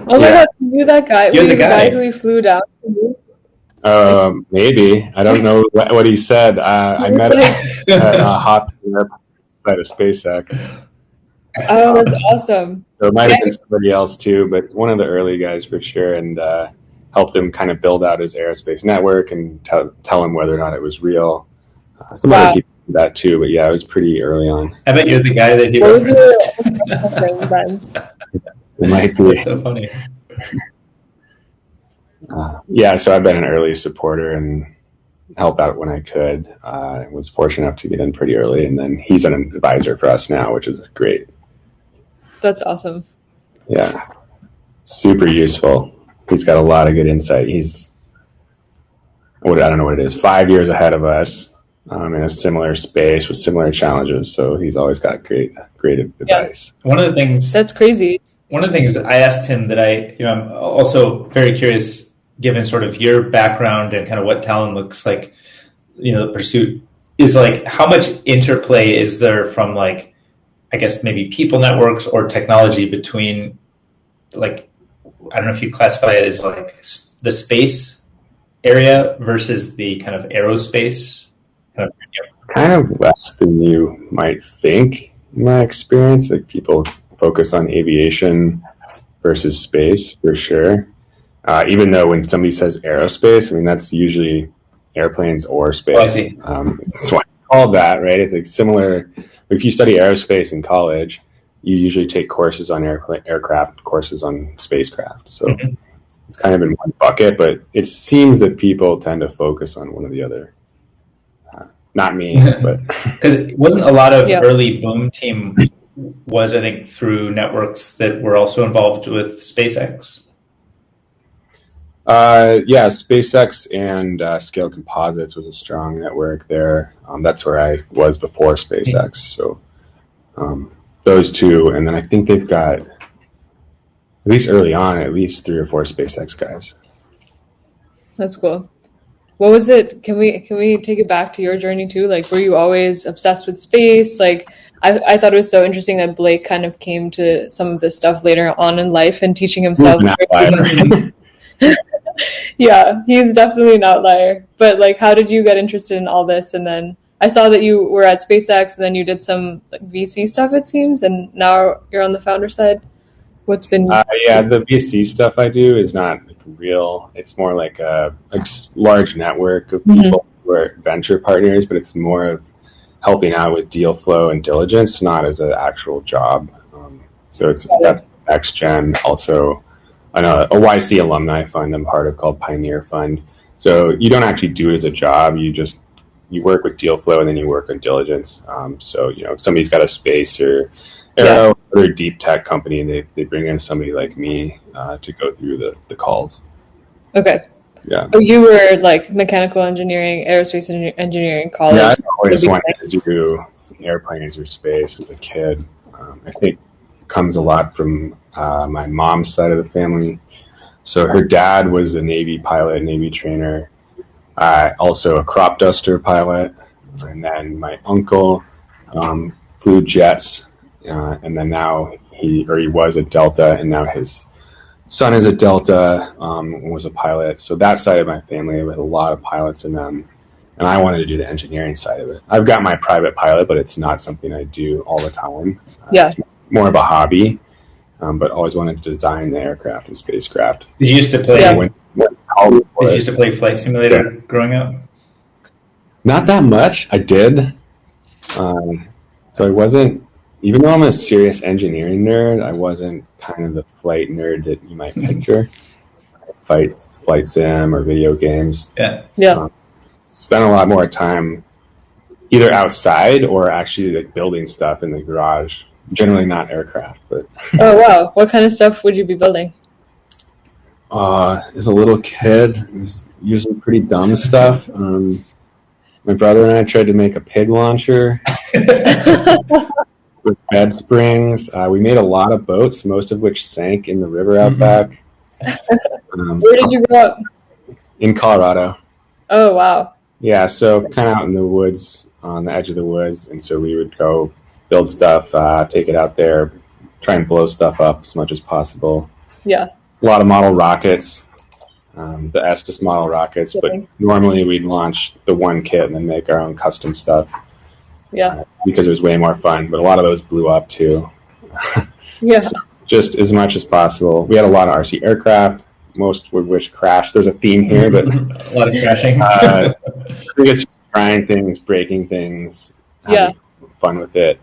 my Yeah. god, you knew that guy? You're Were the you the guy. guy who he flew down to you? Maybe I don't know what he said. I He was met like, him at Hop side of SpaceX. oh, that's awesome. So it might have been somebody else too, but one of the early guys for sure, and helped him kind of build out his aerospace network and tell him whether or not it was real. Some Wow. other people did that too, but yeah, it was pretty early on. I bet you're the guy that he What was referenced. your thing then? It might be. That's so funny. Yeah, so I've been an early supporter and helped out when I could. I was fortunate enough to get in pretty early, and then he's an advisor for us now, which is great. That's awesome. Yeah, super useful. He's got a lot of good insight. He's, I don't know what it is, 5 years ahead of us in a similar space with similar challenges. So he's always got great advice. One of the things That's crazy. that I asked him that I'm also very curious, given sort of your background and kind of what Talyn looks like, the pursuit is like, how much interplay is there from like, I guess maybe people networks or technology between like, I don't know if you classify it as like the space area versus the kind of aerospace. Kind of less than you might think, in my experience. Like people focus on aviation versus space for sure. Even though when somebody says aerospace, I mean, that's usually airplanes or space. Oh, I see. It's why it's called that, right? It's like similar. If you study aerospace in college, you usually take courses on aircraft, courses on spacecraft. So it's kind of in one bucket, but it seems that people tend to focus on one or the other. Not me, but Because it wasn't a lot of Yeah. early Boom team was, I think, through networks that were also involved with SpaceX. yeah, SpaceX and Scale Composites was a strong network there. That's where I was before SpaceX. So those two, and then I think they've got, at least early on, at least 3 or 4 SpaceX guys. That's cool. What was it? Can we take it back to your journey too? Like, were you always obsessed with space? Like, I thought it was so interesting that Blake kind of came to some of this stuff later on in life and teaching himself. He's an outlier. Yeah, he's definitely an outlier. But like, how did you get interested in all this? And then I saw that you were at SpaceX, and then you did some like, VC stuff, it seems, and now you're on the founder side. What's been? Yeah, the VC stuff I do is not like real. It's more like a large network of people who are venture partners, but it's more of helping out with deal flow and diligence, not as an actual job. So that's Next Gen. Also, a YC alumni fund I'm part of called Pioneer Fund. So you don't actually do it as a job. You work with deal flow and then you work on diligence. So if somebody's got a space or aero or deep tech company, and they bring in somebody like me to go through the calls. Okay. Yeah. Oh, you were like mechanical engineering, aerospace engineering college. Yeah, I always wanted to do airplanes or space as a kid. I think it comes a lot from my mom's side of the family. So her dad was a Navy pilot, Navy trainer, also a crop duster pilot, and then my uncle flew jets, and then now he was a Delta, and now his son is a Delta, was a pilot. So that side of my family with a lot of pilots in them. And I wanted to do the engineering side of it. I've got my private pilot, but it's not something I do all the time. It's more of a hobby, but always wanted to design the aircraft and spacecraft. Did you used to play? Did you used to play Flight Simulator growing up? Not that much. I did. So I wasn't, even though I'm a serious engineering nerd, I wasn't kind of the flight nerd that you might picture. Flight sim or video games. Yeah. Spent a lot more time either outside or actually like building stuff in the garage. Generally not aircraft, but. Oh wow! What kind of stuff would you be building? As a little kid, it was usually pretty dumb stuff. My brother and I tried to make a pig launcher with bed springs. We made a lot of boats, most of which sank in the river out back. Where did you grow up? In Colorado. Oh wow! Yeah, so kind of out in the woods, on the edge of the woods, and so we would go build stuff, take it out there, try and blow stuff up as much as possible. Yeah. A lot of model rockets, the Estes model rockets, but normally we'd launch the one kit and then make our own custom stuff. Yeah. Because it was way more fun, but a lot of those blew up too. Yeah. So just as much as possible. We had a lot of RC aircraft, most of which crashed. There's a theme here, but a lot of crashing. I think it's trying things, breaking things, having fun with it.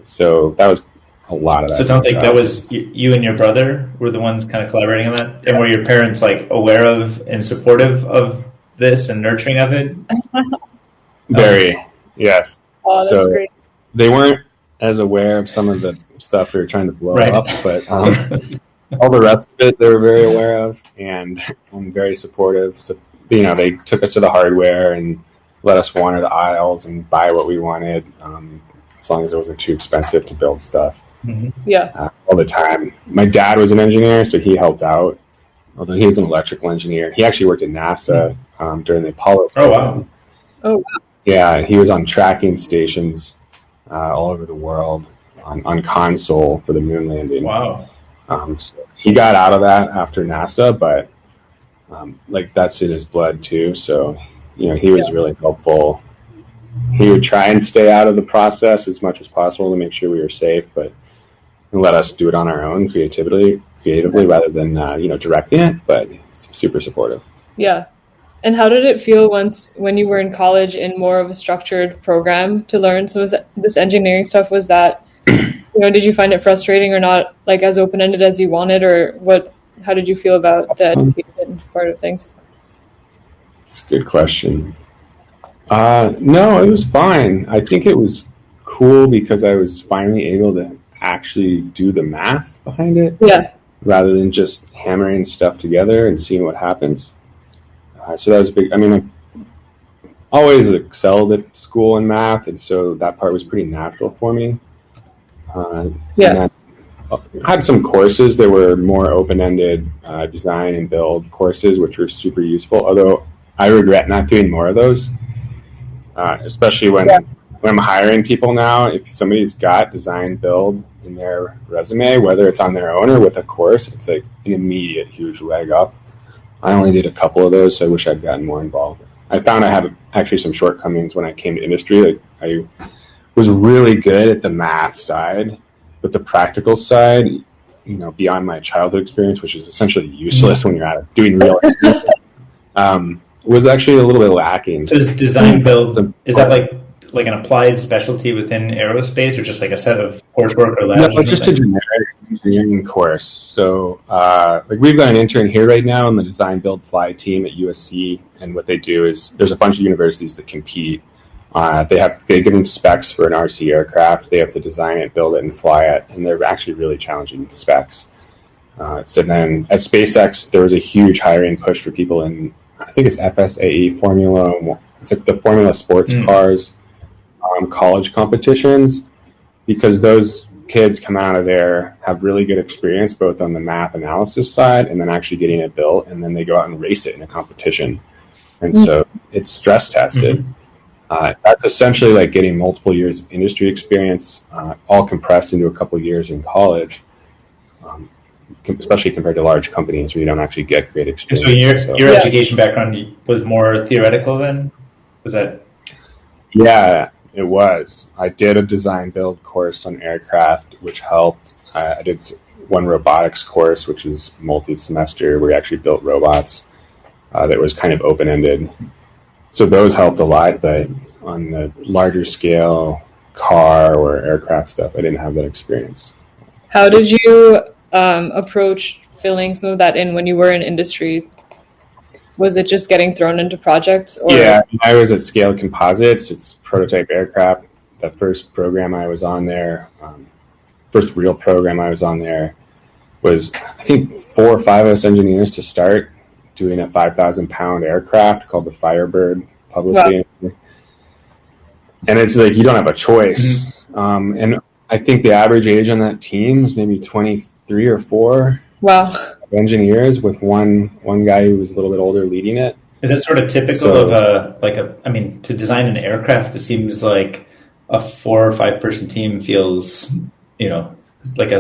So that was a lot of that. So it sounds like that was you and your brother were the ones kind of collaborating on that, and were your parents like aware of and supportive of this and nurturing of it? Very, yes. Oh, that's great. They weren't as aware of some of the stuff we were trying to blow up, but all the rest of it they were very aware of and very supportive. So, they took us to the hardware and let us wander the aisles and buy what we wanted, as long as it wasn't too expensive to build stuff. Yeah. All the time. My dad was an engineer, so he helped out, although he was an electrical engineer. He actually worked at NASA during the Apollo program. Oh, wow. Yeah, he was on tracking stations all over the world on console for the moon landing. Wow. So he got out of that after NASA, but that's in his blood too. So, he was really helpful. He would try and stay out of the process as much as possible to make sure we were safe, but let us do it on our own creatively rather than directing it. But super supportive. Yeah. And how did it feel when you were in college in more of a structured program to learn some of this engineering stuff? Was that, did you find it frustrating or not like as open-ended as you wanted, or what? How did you feel about the education part of things? That's a good question. No, it was fine. I think it was cool because I was finally able to actually do the math behind it. Yeah. Rather than just hammering stuff together and seeing what happens. So that was big. I mean, I always excelled at school in math, and so that part was pretty natural for me. Yeah. I had some courses that were more open-ended design and build courses, which were super useful, although I regret not doing more of those, especially when I'm hiring people now. If somebody's got design build in their resume, whether it's on their own or with a course, it's like an immediate huge leg up I only did a couple of those, so I wish I'd gotten more involved. I found I had actually some shortcomings when I came to industry. Like, I was really good at the math side, but the practical side, beyond my childhood experience, which is essentially useless when you're doing real was actually a little bit lacking. So is design build, is that like an applied specialty within aerospace, or just like a set of coursework or labs? No, it's just a generic engineering course. So we've got an intern here right now in the design build fly team at USC, and what they do is there's a bunch of universities that compete. They give them specs for an RC aircraft. They have to design it, build it, and fly it, and they're actually really challenging specs. So then at SpaceX, there was a huge hiring push for people in, I think it's FSAE Formula. It's like the Formula sports cars, college competitions, because those kids come out of there, have really good experience both on the math analysis side and then actually getting it built, and then they go out and race it in a competition. And so it's stress tested. That's essentially like getting multiple years of industry experience, all compressed into a couple of years in college, especially compared to large companies where you don't actually get great experience. So your education background was more theoretical then? Was that? Yeah, it was. I did a design build course on aircraft, which helped. I did one robotics course, which was multi-semester, where we actually built robots that was kind of open-ended. So those helped a lot, but on the larger scale car or aircraft stuff, I didn't have that experience. How did you approach filling some of that in when you were in industry? Was it just getting thrown into projects? Or? Yeah, I was at Scale Composites. It's prototype aircraft. The first program I was on there, first real program I was on there was, I think, 4 or 5 of us engineers to start doing a 5,000-pound aircraft called the Firebird publicly. Wow. And it's like you don't have a choice. And I think the average age on that team was maybe 23 or 4. Wow. Engineers with one guy who was a little bit older leading it. Is that sort of typical of to design an aircraft, it seems like a 4 or 5 person team feels, like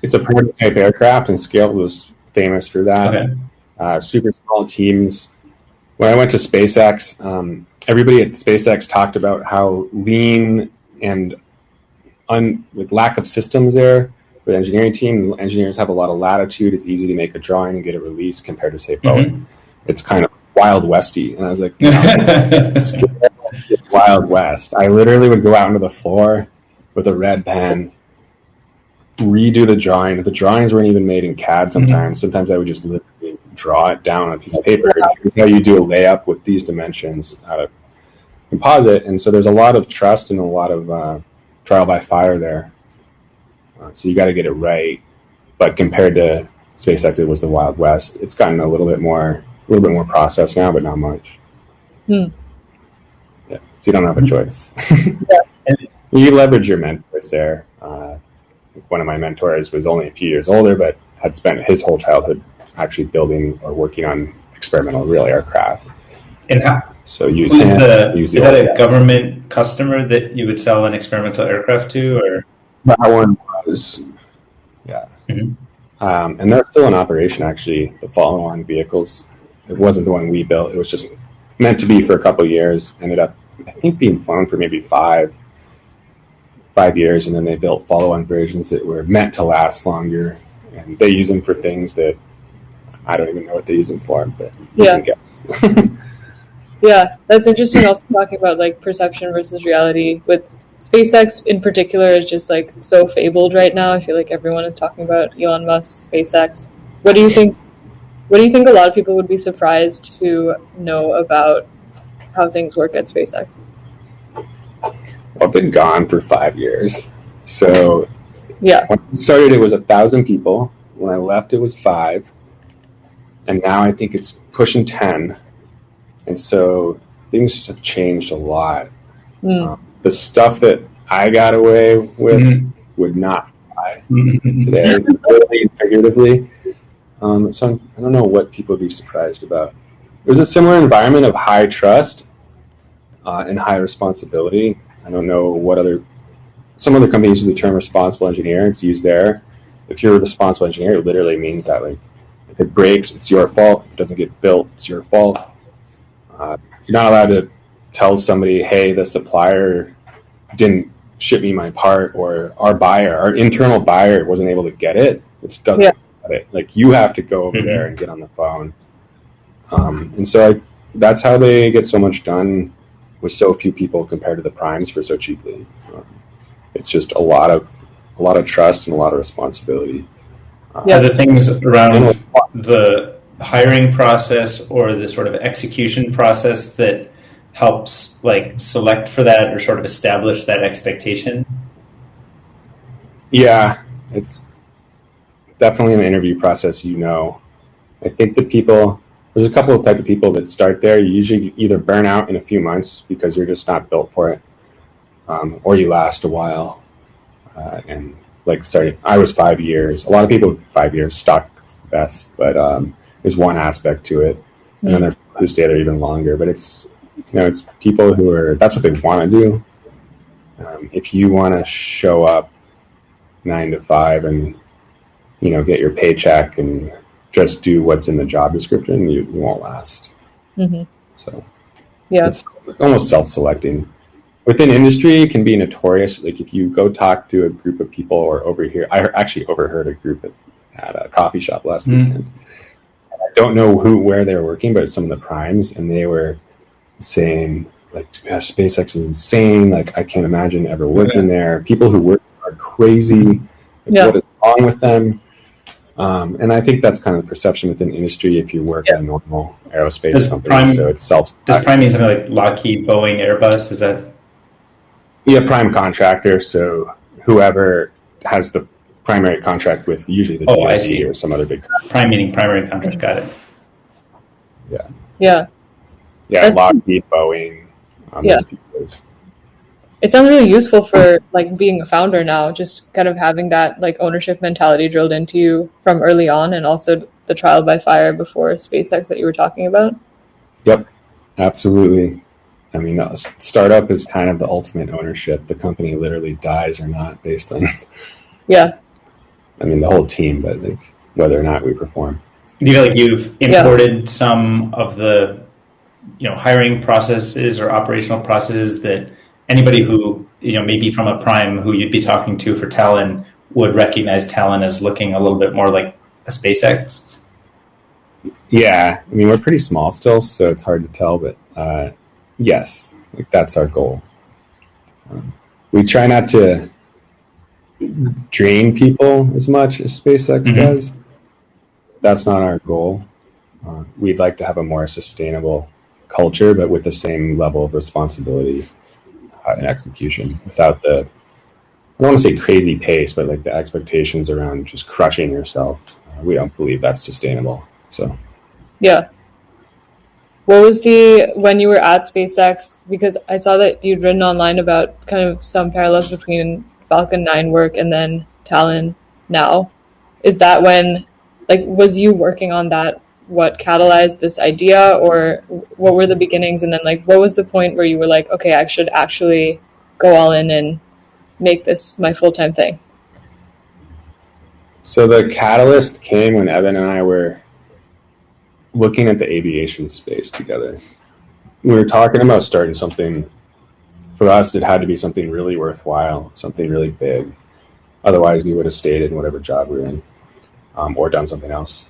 it's a prototype aircraft, and Scale was famous for that. Okay. Super small teams. When I went to SpaceX, everybody at SpaceX talked about how lean and with lack of systems there. For the engineering team, engineers have a lot of latitude. It's easy to make a drawing and get it released compared to, say, Boeing. It's kind of Wild Westy. And I was like, it's Wild West. I literally would go out into the floor with a red pen, redo the drawing. The drawings weren't even made in CAD sometimes. Sometimes I would just literally draw it down on a piece of paper. Here's how you do a layup with these dimensions out of composite. And so there's a lot of trust and a lot of trial by fire there. So you got to get it right. But compared to SpaceX, it was the Wild West. It's gotten a little bit more processed now, but not much. Yeah, so you don't have a choice. You leverage your mentors there. One of my mentors was only a few years older, but had spent his whole childhood actually building or working on experimental real aircraft. And so is that a government customer that you would sell an experimental aircraft to, or? That one was, yeah. And that's still in operation, actually, the follow-on vehicles. It wasn't the one we built. It was just meant to be for a couple of years. Ended up, I think, being flown for maybe 5 years, and then they built follow-on versions that were meant to last longer. And they use them for things that I don't even know what they use them for, but you can guess. Yeah, that's interesting. Also talking about like perception versus reality with SpaceX in particular is just like so fabled right now. I feel like everyone is talking about Elon Musk, SpaceX. What do you think a lot of people would be surprised to know about how things work at SpaceX? I've been gone for 5 years. So yeah, when I started, it was 1,000 people. When I left, it was 5. And now I think it's pushing 10. And so things have changed a lot. The stuff that I got away with would not fly today, literally and figuratively. So I don't know what people would be surprised about. It was a similar environment of high trust and high responsibility. I don't know what some other companies use the term responsible engineer. It's used there. If you're a responsible engineer, it literally means that, like, if it breaks, it's your fault. If it doesn't get built, it's your fault. You're not allowed to tell somebody, hey, the supplier didn't ship me my part, or our internal buyer wasn't able to get it. It doesn't get it. Like, you have to go over there and get on the phone. And so that's how they get so much done with so few people compared to the primes for so cheaply. It's just a lot of trust and a lot of responsibility. Are the things around the hiring process or the sort of execution process that helps like select for that or sort of establish that expectation? Yeah, it's definitely an interview process. I think there's a couple of type of people that start there. You usually either burn out in a few months because you're just not built for it, or you last a while. And like I was 5 years. A lot of people 5 years stuck best, but there's one aspect to it, and then there are people who stay there even longer. But it's people who that's what they want to do. If you want to show up 9 to 5 and get your paycheck and just do what's in the job description, you won't last. So it's almost self-selecting. Within industry, it can be notorious. Like, if you go talk to a group of people, or over here, I actually overheard a group at a coffee shop last weekend. I don't know where they were working, but some of the primes, and they were saying, like, SpaceX is insane. Like, I can't imagine ever working there. People who work are crazy. What is wrong with them? And I think that's kind of the perception within industry if you work at a normal aerospace company. So it's self. Does prime mean something like Lockheed, Boeing, Airbus? Is that? Yeah, prime contractor. So whoever has the primary contract with usually the DoD or some other big company. Prime meaning primary contract. Got it. Yeah. Lockheed, Boeing. It sounds really useful for like being a founder now, just kind of having that like ownership mentality drilled into you from early on, and also the trial by fire before SpaceX that you were talking about. Yep, absolutely. I mean, a startup is kind of the ultimate ownership. The company literally dies or not based on the whole team, but like whether or not we perform. Do you feel like you've imported some of the hiring processes or operational processes that anybody who, maybe from a prime who you'd be talking to for Talyn would recognize Talyn as looking a little bit more like a SpaceX? Yeah, I mean, we're pretty small still, so it's hard to tell, but yes, like that's our goal. We try not to drain people as much as SpaceX does. That's not our goal. We'd like to have a more sustainable culture, but with the same level of responsibility and execution, without I don't want to say crazy pace, but like the expectations around just crushing yourself. We don't believe that's sustainable. So what was when you were at SpaceX, because I saw that you'd written online about kind of some parallels between Falcon 9 work and then Talyn now. Is that when, like, was you working on that, what catalyzed this idea, or what were the beginnings, and then like what was the point where you were like, okay, I should actually go all in and make this my full-time thing? So the catalyst came when Evan and I were looking at the aviation space together. We were talking about starting something. For us, it had to be something really worthwhile, something really big. Otherwise, we would have stayed in whatever job we were in, or done something else.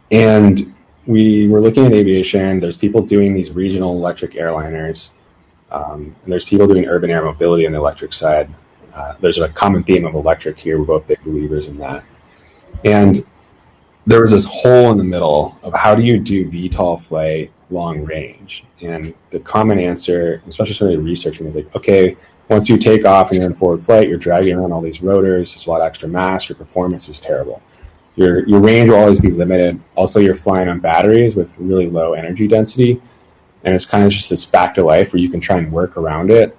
And we were looking at aviation. There's people doing these regional electric airliners, and there's people doing urban air mobility on the electric side. There's a common theme of electric here. We're both big believers in that. And there was this hole in the middle of how do you do VTOL flight long range? And the common answer, especially somebody researching, is like, okay, once you take off and you're in forward flight, you're dragging around all these rotors. There's a lot of extra mass. Your performance is terrible. Your range will always be limited. Also, you're flying on batteries with really low energy density. And it's kind of just this fact of life where you can try and work around it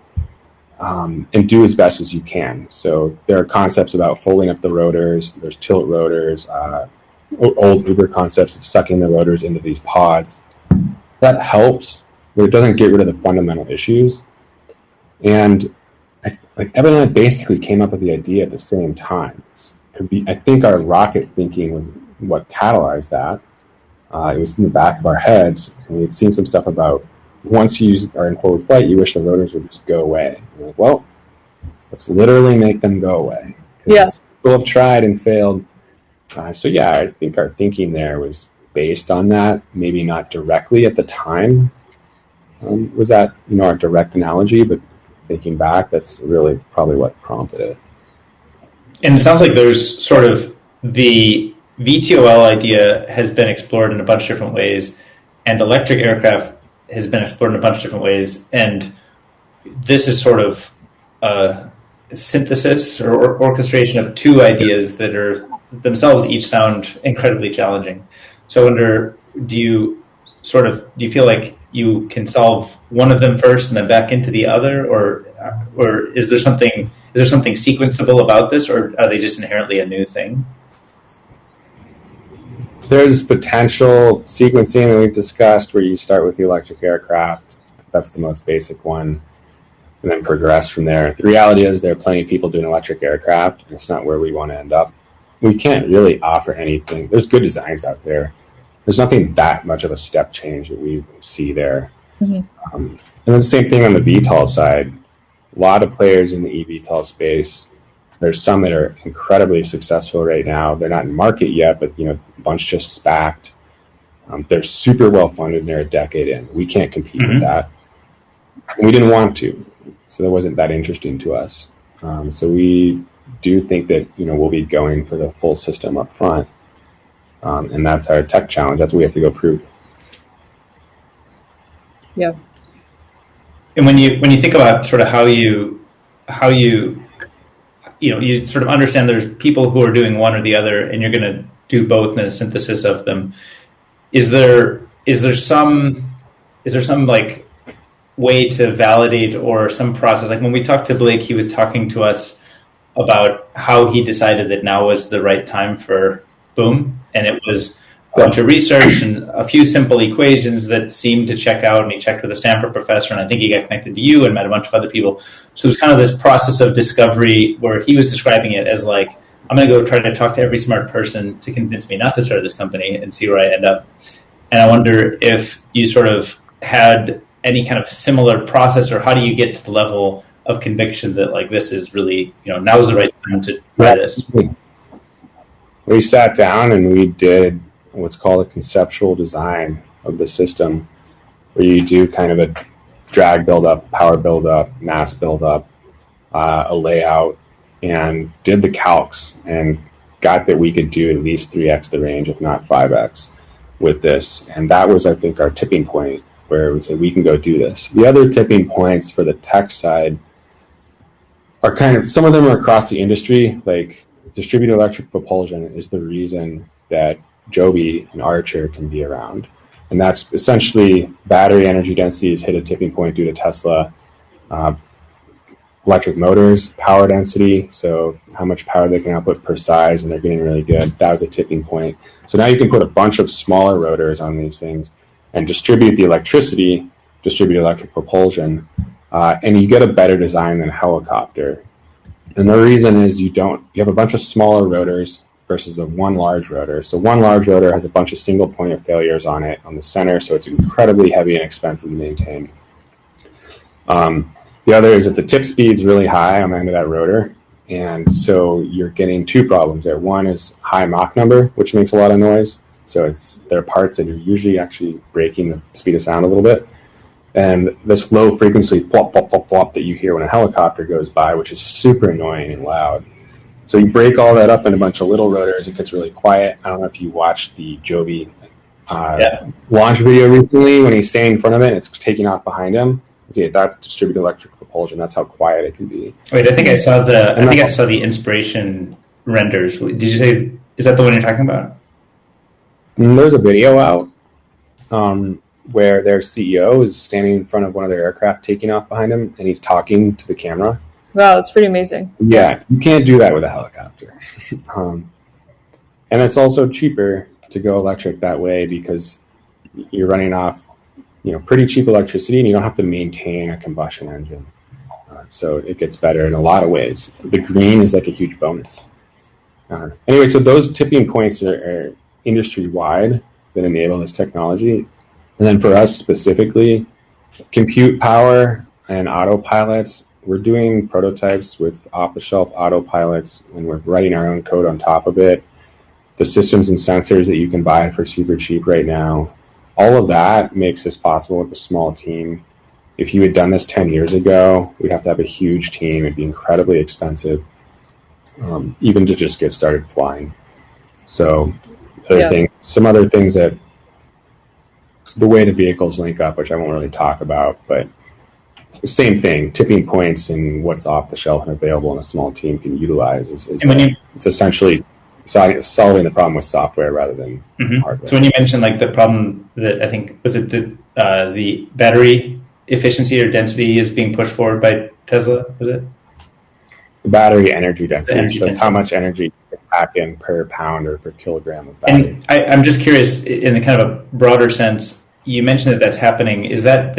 and do as best as you can. So there are concepts about folding up the rotors. There's tilt rotors, old Uber concepts of sucking the rotors into these pods. That helps, but it doesn't get rid of the fundamental issues. And Evan and I basically came up with the idea at the same time. I think our rocket thinking was what catalyzed that. It was in the back of our heads, and we had seen some stuff about once you are in forward flight, you wish the rotors would just go away. And we're like, well, let's literally make them go away. Yeah. People have tried and failed. So yeah, I think our thinking there was based on that. Maybe not directly at the time. Was that our direct analogy? But thinking back, that's really probably what prompted it. And it sounds like there's sort of the VTOL idea has been explored in a bunch of different ways, and electric aircraft has been explored in a bunch of different ways. And this is sort of a synthesis or orchestration of two ideas that are themselves each sound incredibly challenging. So I wonder, do you feel like you can solve one of them first and then back into the other, or is there something sequenceable about this, or are they just inherently a new thing? There's potential sequencing that we've discussed where you start with the electric aircraft. That's the most basic one, and then progress from there. The reality is there are plenty of people doing electric aircraft, and it's not where we want to end up. We can't really offer anything. There's good designs out there. There's nothing that much of a step change that we see there. Mm-hmm. And then the same thing on the VTOL side. A lot of players in the eVTOL space. There's some that are incredibly successful right now. They're not in market yet, but a bunch just SPAC'd. They're super well funded and they're a decade in. We can't compete with that. We didn't want to, so that wasn't that interesting to us. So we do think that we'll be going for the full system up front, and that's our tech challenge. That's what we have to go prove. Yeah. And when you think about sort of how you sort of understand there's people who are doing one or the other, and you're going to do both in a synthesis of them. Is there some like way to validate or some process? Like when we talked to Blake, he was talking to us about how he decided that now was the right time for Boom, and it was a bunch of research and a few simple equations that seemed to check out, and he checked with a Stanford professor, and I think he got connected to you and met a bunch of other people. So it was kind of this process of discovery where he was describing it as like, I'm going to go try to talk to every smart person to convince me not to start this company and see where I end up. And I wonder if you sort of had any kind of similar process, or how do you get to the level of conviction that like this is really, now is the right time to try this? We sat down and we did what's called a conceptual design of the system, where you do kind of a drag buildup, power buildup, mass buildup, a layout, and did the calcs and got that we could do at least 3x the range, if not 5x with this. And that was, I think, our tipping point where we said we can go do this. The other tipping points for the tech side are kind of, some of them are across the industry, like distributed electric propulsion is the reason that Joby and Archer can be around. And that's essentially battery energy densities hit a tipping point due to Tesla. Electric motors, power density, so how much power they can output per size, and they're getting really good. That was a tipping point. So now you can put a bunch of smaller rotors on these things and distribute the electricity, distribute electric propulsion, and you get a better design than a helicopter. And the reason is you have a bunch of smaller rotors versus a one large rotor. So one large rotor has a bunch of single point of failures on it on the center, so it's incredibly heavy and expensive to maintain. The other is that the tip speed's really high on the end of that rotor, and so you're getting two problems there. One is high Mach number, which makes a lot of noise. So there are parts that are usually actually breaking the speed of sound a little bit. And this low frequency flop, flop, flop, flop that you hear when a helicopter goes by, which is super annoying and loud. So you break all that up in a bunch of little rotors, it gets really quiet. I don't know if you watched the Joby launch video recently when he's standing in front of it and it's taking off behind him. Okay, that's distributed electric propulsion. That's how quiet it can be. Wait, I think I saw the inspiration renders. Did you say, is that the one you're talking about? There's a video out where their CEO is standing in front of one of their aircraft taking off behind him, and he's talking to the camera. Wow, it's pretty amazing. Yeah, you can't do that with a helicopter. And it's also cheaper to go electric that way because you're running off pretty cheap electricity, and you don't have to maintain a combustion engine. So it gets better in a lot of ways. The green is like a huge bonus. Anyway, so those tipping points are industry-wide. that enable this technology. And then for us specifically, compute power and autopilots, we're doing prototypes with off-the-shelf autopilots, and we're writing our own code on top of it. The systems and sensors that you can buy for super cheap right now, all of that makes this possible with a small team. If you had done this 10 years ago, we'd have to have a huge team. It'd be incredibly expensive, even to just get started flying. So some other things that the way the vehicles link up, which I won't really talk about, but the same thing, tipping points and what's off the shelf and available in a small team can utilize it's essentially solving the problem with software rather than hardware. So when you mentioned like the problem that I think, was it the battery efficiency or density is being pushed forward by Tesla, was it? The battery energy density. So it's how much energy you can pack in per pound or per kilogram of battery. And I'm just curious, in a kind of a broader sense, you mentioned that that's happening. Is that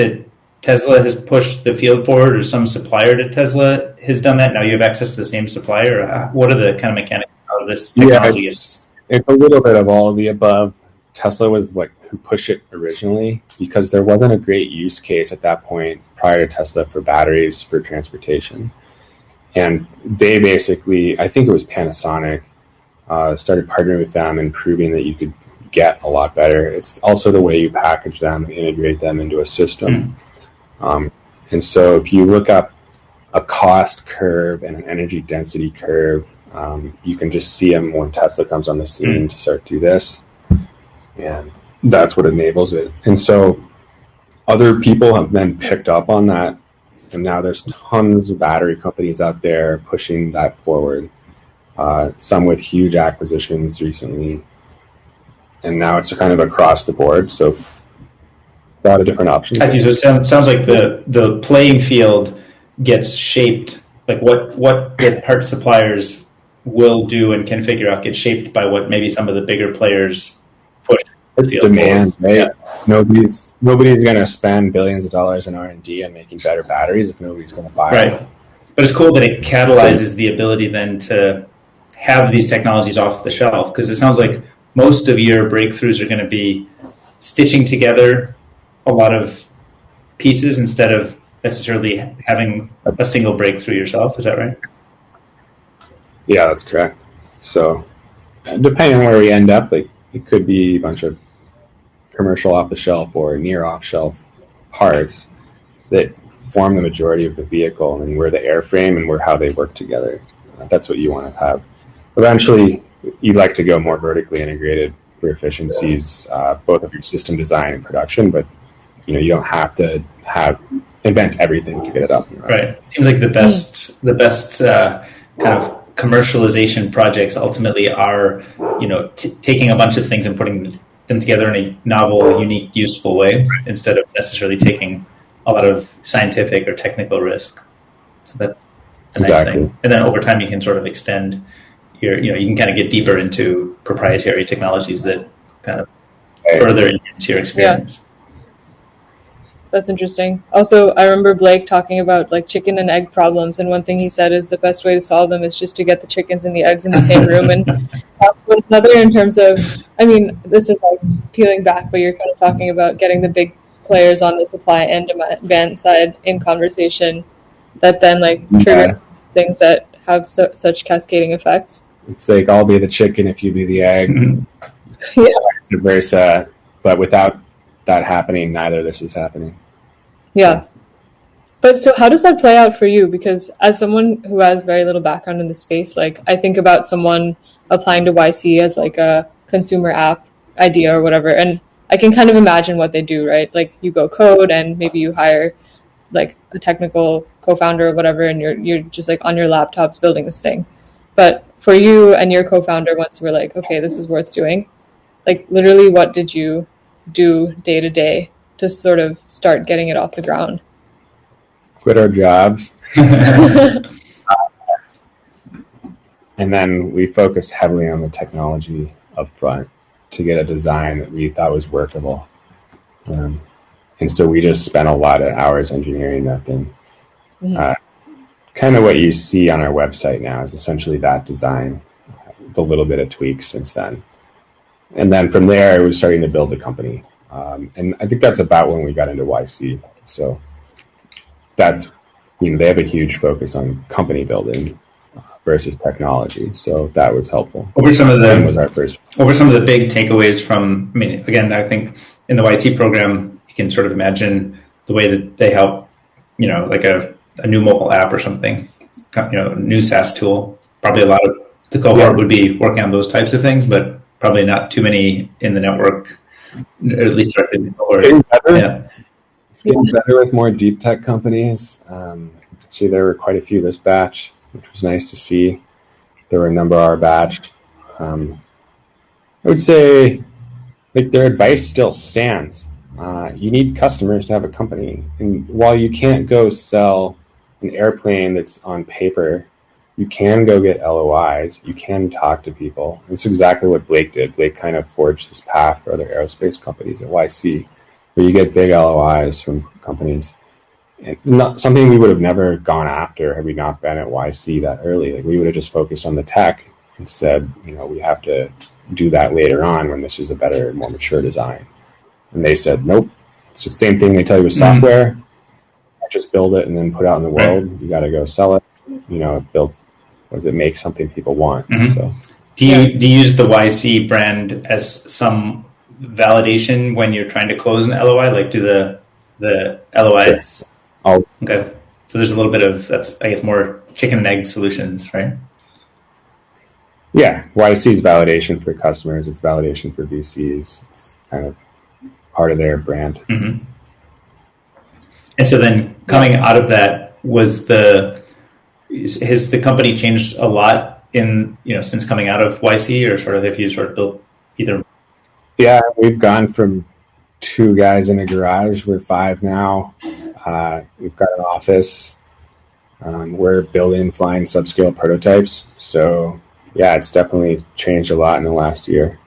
Tesla has pushed the field forward, or some supplier to Tesla has done that? Now you have access to the same supplier? What are the kind of mechanics of this technology? Yeah, it's a little bit of all of the above. Tesla was who pushed it originally, because there wasn't a great use case at that point prior to Tesla for batteries for transportation. And they basically, I think it was Panasonic, started partnering with them and proving that you could get a lot better. It's also the way you package them and integrate them into a system. And so if you look up a cost curve and an energy density curve, you can just see them when Tesla comes on the scene to start to do this. And that's what enables it. And so other people have then picked up on that. And now there's tons of battery companies out there pushing that forward. Some with huge acquisitions recently. And now it's kind of across the board. So a lot of different options. I see. So it sounds like the playing field gets shaped, like what part suppliers will do and can figure out gets shaped by what maybe some of the bigger players push. It's demand, right? Yeah. Nobody's going to spend billions of dollars in R&D on making better batteries if nobody's going to buy them. But it's cool that it catalyzes the ability then to have these technologies off the shelf, because it sounds like most of your breakthroughs are going to be stitching together a lot of pieces instead of necessarily having a single breakthrough yourself. Is that right? Yeah, that's correct. So depending on where we end up, it could be a bunch of commercial off-the-shelf or near off-shelf parts that form the majority of the vehicle, and we're the airframe and we're how they work together. That's what you want to have. Eventually, you'd like to go more vertically integrated for efficiencies, both of your system design and production, but you don't have to invent everything to get it up. Right. It seems like the best kind of commercialization projects ultimately are, taking a bunch of things and putting them together in a novel, unique, useful way, instead of necessarily taking a lot of scientific or technical risk. So that's a nice thing. And then over time, you can sort of extend you can kind of get deeper into proprietary technologies that kind of further enhance your experience. Yeah. That's interesting. Also, I remember Blake talking about like chicken and egg problems, and one thing he said is the best way to solve them is just to get the chickens and the eggs in the same room and talk to one another in terms of, this is like peeling back, but you're kind of talking about getting the big players on the supply and demand side in conversation that then trigger things that have such cascading effects. It's like, I'll be the chicken if you be the egg. Yeah. Vice versa. But without that happening, neither of this is happening. Yeah. But so how does that play out for you? Because as someone who has very little background in the space, I think about someone applying to YC as a consumer app idea or whatever, and I can kind of imagine what they do, right? You go code and maybe you hire a technical co-founder or whatever, and you're just on your laptops building this thing. But for you and your co-founder, once we're okay, this is worth doing, literally what did you do day to day to sort of start getting it off the ground? Quit our jobs. And then we focused heavily on the technology up front to get a design that we thought was workable. And so we just spent a lot of hours engineering that thing. Kind of what you see on our website now is essentially that design, with a little bit of tweaks since then. And then from there, I was starting to build the company. And I think that's about when we got into YC. So that's, they have a huge focus on company building versus technology. So that was helpful. What were some of the big takeaways from, again, I think in the YC program, you can sort of imagine the way that they help, like a new mobile app or something, a new SaaS tool. Probably a lot of the cohort would be working on those types of things, but probably not too many in the network, or at least directly in the cohort. It's getting better. Yeah. It's getting better with more deep tech companies. Actually, there were quite a few this batch, which was nice to see. There were a number of our batch. I would say their advice still stands. You need customers to have a company. And while you can't go sell an airplane that's on paper, you can go get LOIs. You can talk to people. It's exactly what Blake did. Blake kind of forged this path for other aerospace companies at YC, where you get big LOIs from companies. It's not something we would have never gone after had we not been at YC that early. We would have just focused on the tech and said, we have to do that later on when this is a better, more mature design. And they said, nope, it's the same thing they tell you with software. Just build it and then put it out in the world. Right. You got to go sell it. It make something people want. So, do you use the YC brand as some validation when you're trying to close an LOI? Like, do the LOIs? Sure. Okay, so there's a little bit of that's, I guess, more chicken and egg solutions, right? Yeah, YC's validation for customers. It's validation for VCs. It's kind of part of their brand. Mm-hmm. And so then coming out of that, has the company changed a lot in, since coming out of YC, or sort of if you sort of built either? Yeah, we've gone from 2 guys in a garage. We're 5 now. We've got an office. We're building and flying subscale prototypes. So yeah, it's definitely changed a lot in the last year.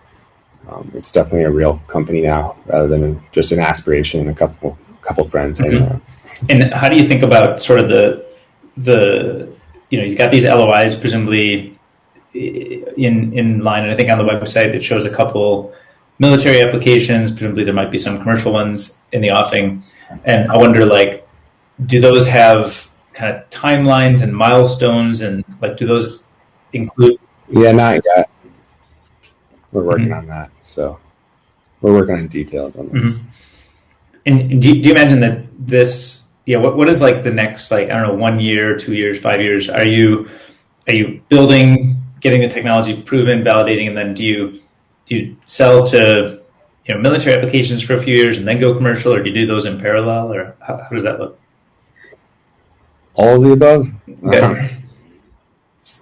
It's definitely a real company now, rather than just an aspiration and a couple friends hanging out. And how do you think about sort of the you've got these LOIs presumably in line, and I think on the website it shows a couple military applications. Presumably there might be some commercial ones in the offing, and I wonder, do those have kind of timelines and milestones, and do those include? Yeah, not yet. We're working on that, so we're working on details on this. Mm-hmm. And do you imagine that this? Yeah, what is the next 1 year, 2 years, 5 years? Are you building, getting the technology proven, validating, and then do you sell to military applications for a few years and then go commercial, or do you do those in parallel, or how does that look? All of the above. Okay.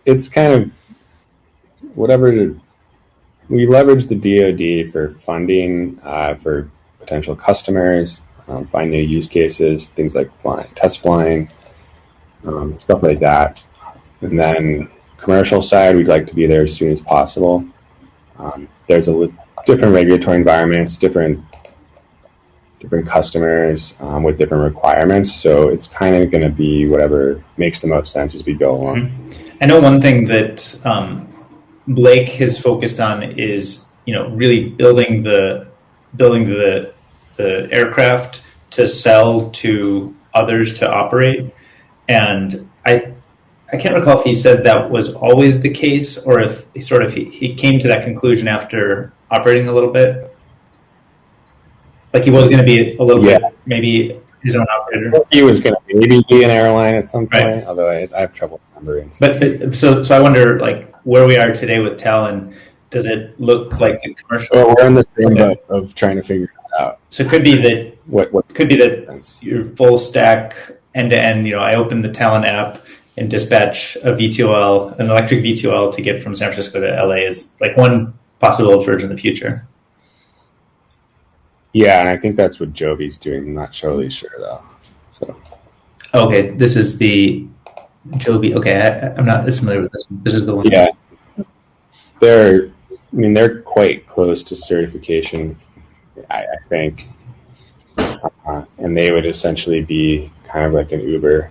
It's kind of whatever. We leverage the DoD for funding for potential customers. Find new use cases, things like test flying, stuff like that. And then commercial side, we'd like to be there as soon as possible. There's different regulatory environments, different customers with different requirements. So it's kind of going to be whatever makes the most sense as we go along. Mm-hmm. I know one thing that Blake has focused on is really building the aircraft to sell to others to operate. And I can't recall if he said that was always the case, or if he came to that conclusion after operating a little bit. He was going to be a little bit, maybe his own operator. He was going to maybe be an airline at some point, right. Although I have trouble remembering. But so I wonder, where we are today with Talyn, does it look like a commercial? Well, we're in the same boat of trying to figure it out. So it could be that could be that sense. Your full stack end to end. I open the Talyn app and dispatch a V2L, an electric V2L, to get from San Francisco to LA is one possible version in the future. Yeah, and I think that's what Joby's doing. I'm not totally sure though. So. Okay, this is the Joby. Okay, I'm not as familiar with this one. This is the one. Yeah, they're quite close to certification, I think, and they would essentially be kind of like an Uber.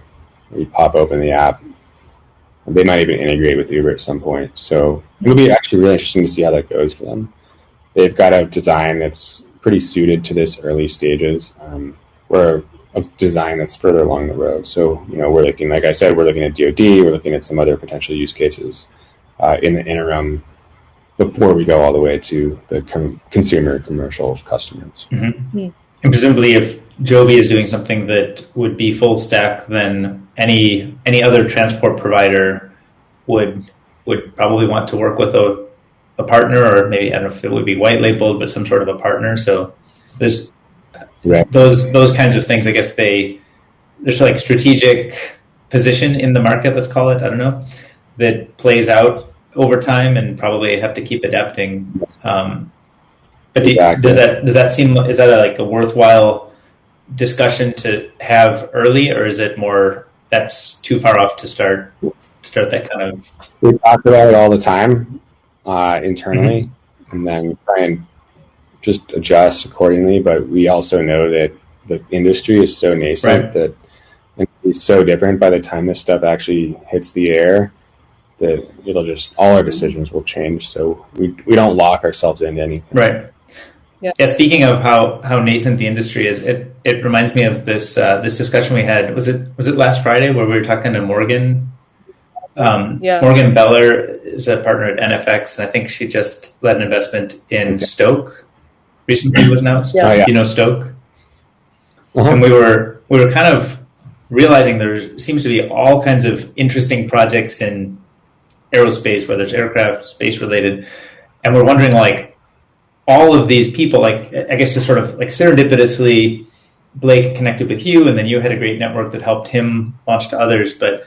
You pop open the app. They might even integrate with Uber at some point. So it'll be actually really interesting to see how that goes for them. they've got a design that's pretty suited to this early stages, or a design that's further along the road. So, we're looking, like I said, we're looking at DoD, we're looking at some other potential use cases in the interim before we go all the way to the consumer commercial customers. Mm-hmm. And presumably, if Joby is doing something that would be full stack, then any other transport provider would probably want to work with a partner, or maybe, I don't know if it would be white labeled, but some sort of a partner. So there's those kinds of things. I guess there's like strategic position in the market, let's call it, I don't know, that plays out over time and probably have to keep adapting. But does that seem, is that a worthwhile discussion to have early, or is it more that's too far off to start that kind of? We talk about it all the time internally, and then try and just adjust accordingly. But we also know that the industry is so nascent that it's so different by the time this stuff actually hits the air that it'll just, all our decisions will change. So we don't lock ourselves into anything. Right. Yeah. Speaking of how nascent the industry is, it reminds me of this discussion we had. Was it last Friday where we were talking to Morgan? Morgan Beller is a partner at NFX, and I think she just led an investment in Stoke recently. Was announced. Yeah. Stoke. Uh-huh. And we were kind of realizing there seems to be all kinds of interesting projects in aerospace, whether it's aircraft, space related, and we're wondering, like, all of these people, like, I guess just sort of like serendipitously, Blake connected with you, and then you had a great network that helped him launch to others. But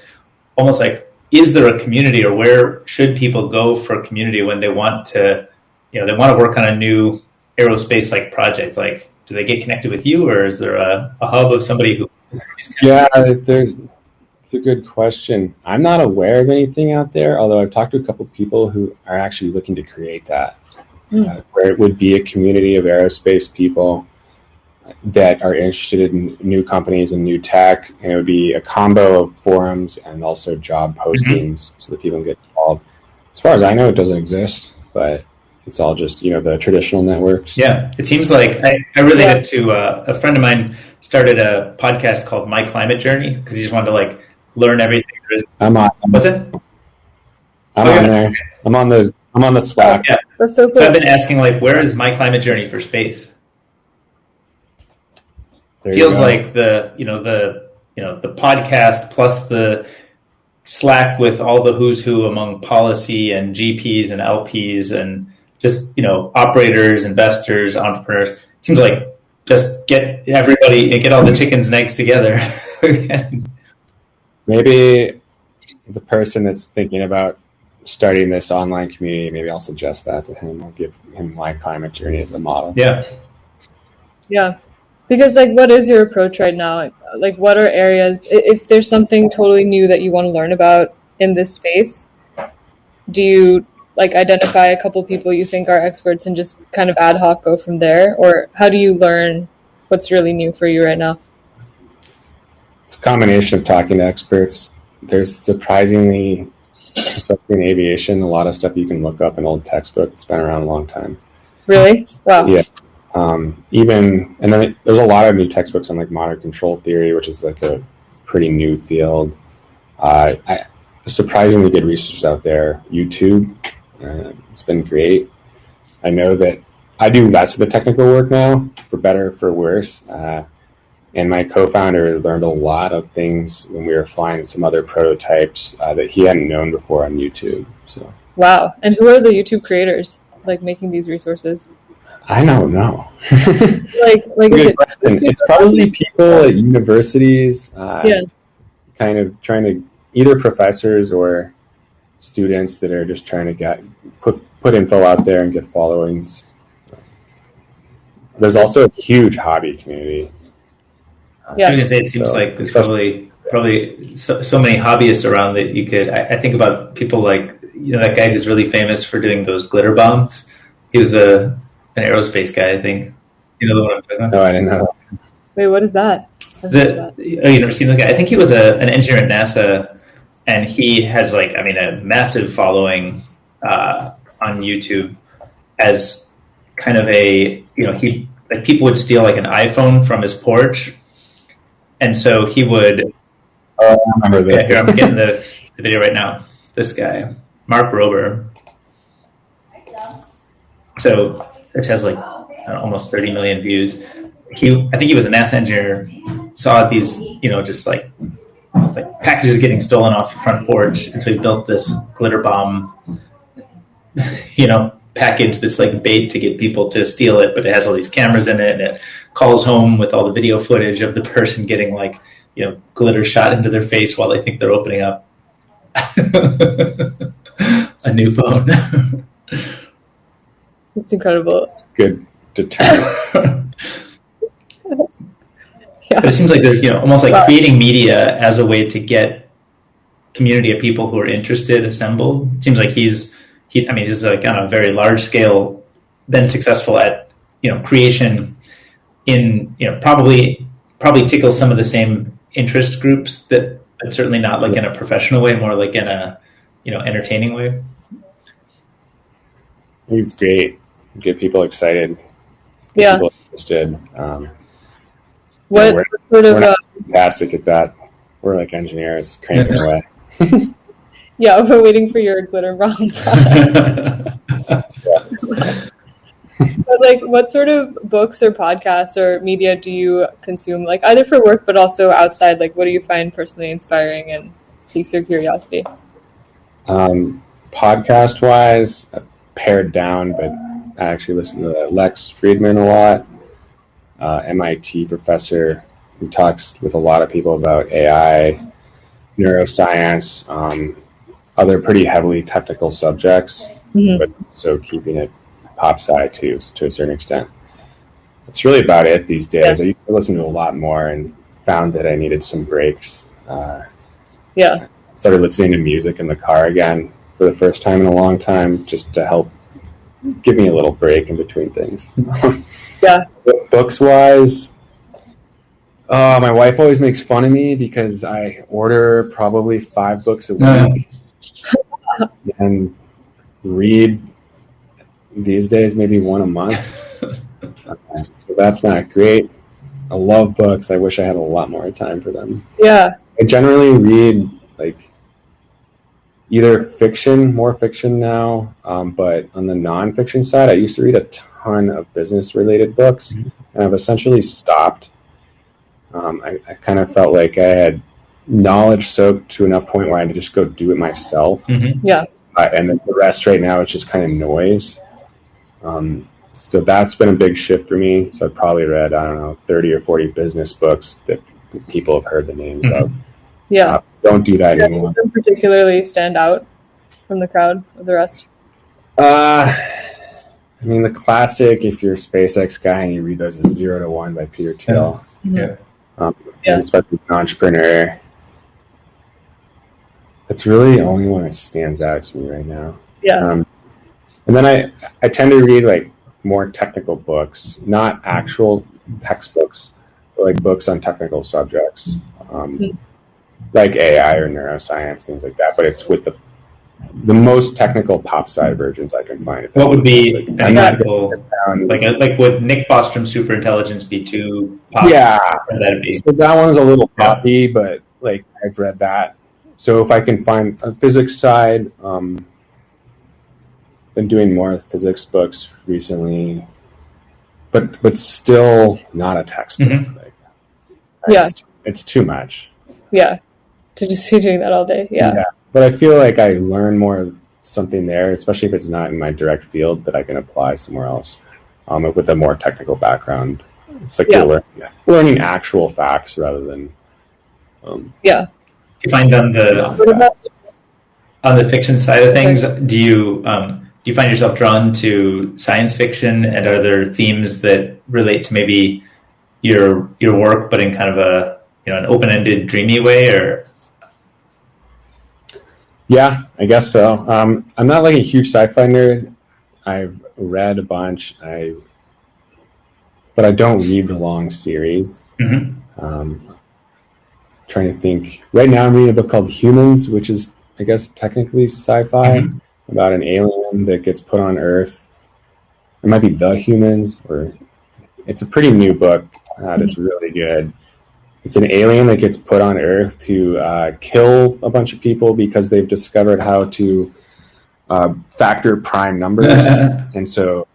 almost like, is there a community, or where should people go for community when they want to, they want to work on a new aerospace like project? Like, do they get connected with you, or is there a hub of somebody who? Yeah, it's a good question. I'm not aware of anything out there, although I've talked to a couple of people who are actually looking to create that. Where it would be a community of aerospace people that are interested in new companies and new tech, and it would be a combo of forums and also job postings so that people can get involved. As far as I know, it doesn't exist, but it's all just, the traditional networks. Yeah, it seems like I related to a friend of mine started a podcast called My Climate Journey because he just wanted to learn everything there is. I'm on. Was it? I'm on there. I'm on the Slack. Yeah. That's so cool. So I've been asking, where is My Climate Journey for space? Feels like the podcast plus the Slack with all the who's who among policy and GPs and LPs and just, operators, investors, entrepreneurs. It seems like just get everybody, get all the chickens and eggs together. Maybe the person that's thinking about starting this online community, maybe I'll suggest that to him. I'll give him My Climate Journey as a model. Yeah. Because what is your approach right now? What are areas, if there's something totally new that you want to learn about in this space, do you identify a couple people you think are experts and just kind of ad hoc go from there? Or how do you learn what's really new for you right now? It's a combination of talking to experts. There's surprisingly, especially in aviation, a lot of stuff you can look up in old textbooks. It's been around a long time. Really? Wow. Yeah. And then there's a lot of new textbooks on modern control theory, which is a pretty new field. Surprisingly good research out there. YouTube, it's been great. I know that I do less of the technical work now, for better or for worse. And my co-founder learned a lot of things when we were flying some other prototypes that he hadn't known before on YouTube. So. Wow. And who are the YouTube creators making these resources? I don't know. It's probably people at universities, kind of trying to, either professors or students that are just trying to put info out there and get followings. There's also a huge hobby community. I was going to say, it seems like there's probably so many hobbyists around that you could. I think about people that guy who's really famous for doing those glitter bombs. He was an aerospace guy, I think. You know the one I'm talking about? No, I didn't know. Wait, what is that? You never seen this guy? I think he was an engineer at NASA, and he has a massive following on YouTube as kind of he like people would steal like an iPhone from his porch, and so he would. Oh, I remember this. Here, I'm getting the video right now. This guy, Mark Rober. So it has like almost 30 million views. I think he was a NASA engineer. Saw these, just like packages getting stolen off the front porch, and so he built this glitter bomb, package that's like bait to get people to steal it, but it has all these cameras in it, and it calls home with all the video footage of the person getting like glitter shot into their face while they think they're opening up a new phone. It's incredible. It's good deterrent. But it seems like there's almost like creating media as a way to get community of people who are interested assembled. It seems like he's like on a very large scale been successful at creation in probably tickles some of the same interest groups, but certainly not like in a professional way, more like in a entertaining way. He's great. Get people excited. Yeah. People interested. What we're sort of not fantastic at that. We're like engineers cranking away. Yeah, we're waiting for your glitter bomb. But like, what sort of books or podcasts or media do you consume, like either for work but also outside? Like, what do you find personally inspiring and piques your curiosity? Podcast wise, pared down, but I actually listen to Lex Friedman a lot. MIT professor who talks with a lot of people about AI, neuroscience, other pretty heavily technical subjects, but so keeping it pop sci to a certain extent. That's really about it these days. I used to listen to a lot more and found that I needed some breaks. Started listening to music in the car again for the first time in a long time, just to help give me a little break in between things. Books wise, my wife always makes fun of me because I order probably 5 books a week and read these days maybe 1 a month. So that's not great. I love books. I wish I had a lot more time for them. I generally read like either more fiction now, but on the nonfiction side, I used to read a ton of business-related books, and I've essentially stopped. I kind of felt like I had knowledge soaked to enough point where I had to just go do it myself. And then the rest right now is just kind of noise. So that's been a big shift for me. So I've probably read, 30 or 40 business books that people have heard the names of. Don't do that anymore. Does particularly stand out from the crowd of the rest? I mean, the classic, if you're a SpaceX guy and you read those, is 0 to 1 by Peter Thiel. And especially an entrepreneur. That's really the only one that stands out to me right now. And then I tend to read like more technical books, not actual textbooks, but like books on technical subjects, like AI or neuroscience, things like that. But it's with the most technical pop sci versions I can find. What would be an example? Like would Nick Bostrom's Superintelligence be too pop? That'd be. So that one's a little poppy, but like I've read that. So if I can find a physics side, been doing more physics books recently, but still not a textbook. It's too much. To just be doing that all day. But I feel like I learn more something there, especially if it's not in my direct field that I can apply somewhere else with a more technical background. It's like you're learning actual facts rather than. Do you find on the fiction side of things, do you find yourself drawn to science fiction, and are there themes that relate to maybe your work, but in kind of an open-ended, dreamy way, or? Yeah, I guess so. I'm not like a huge sci-fi nerd. I've read a bunch, but I don't read the long series. Trying to think. Right now I'm reading a book called Humans, which is, I guess, technically sci-fi, about an alien that gets put on Earth it might be The Humans, or it's a pretty new book that's really good. It's an alien that gets put on Earth to kill a bunch of people because they've discovered how to factor prime numbers. And so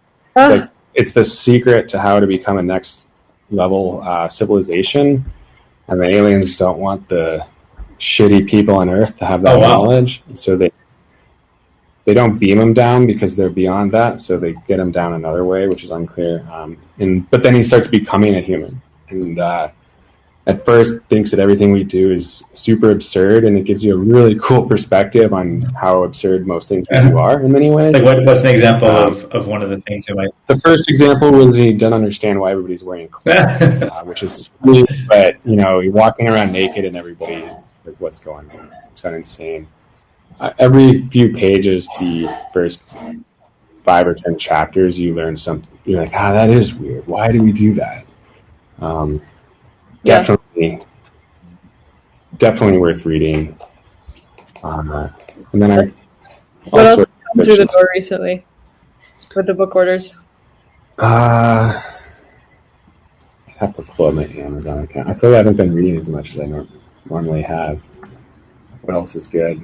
it's the secret to how to become a next level civilization. And the aliens don't want the shitty people on Earth to have that knowledge. And so they don't beam them down because they're beyond that. So they get him down another way, which is unclear. But then he starts becoming a human. And at first thinks that everything we do is super absurd, and it gives you a really cool perspective on how absurd most things we do are in many ways. Like what's an example of one of the things you might... The first example was he doesn't understand why everybody's wearing clothes, which is silly, but you're walking around naked and everybody like, what's going on? It's kind of insane. Every few pages, the first 5 or 10 chapters, you learn something. You're like, that is weird. Why do we do that? Definitely worth reading. And then I what else come through the door recently with the book orders? I have to pull up my Amazon account. I feel like I haven't been reading as much as I normally have. What else is good?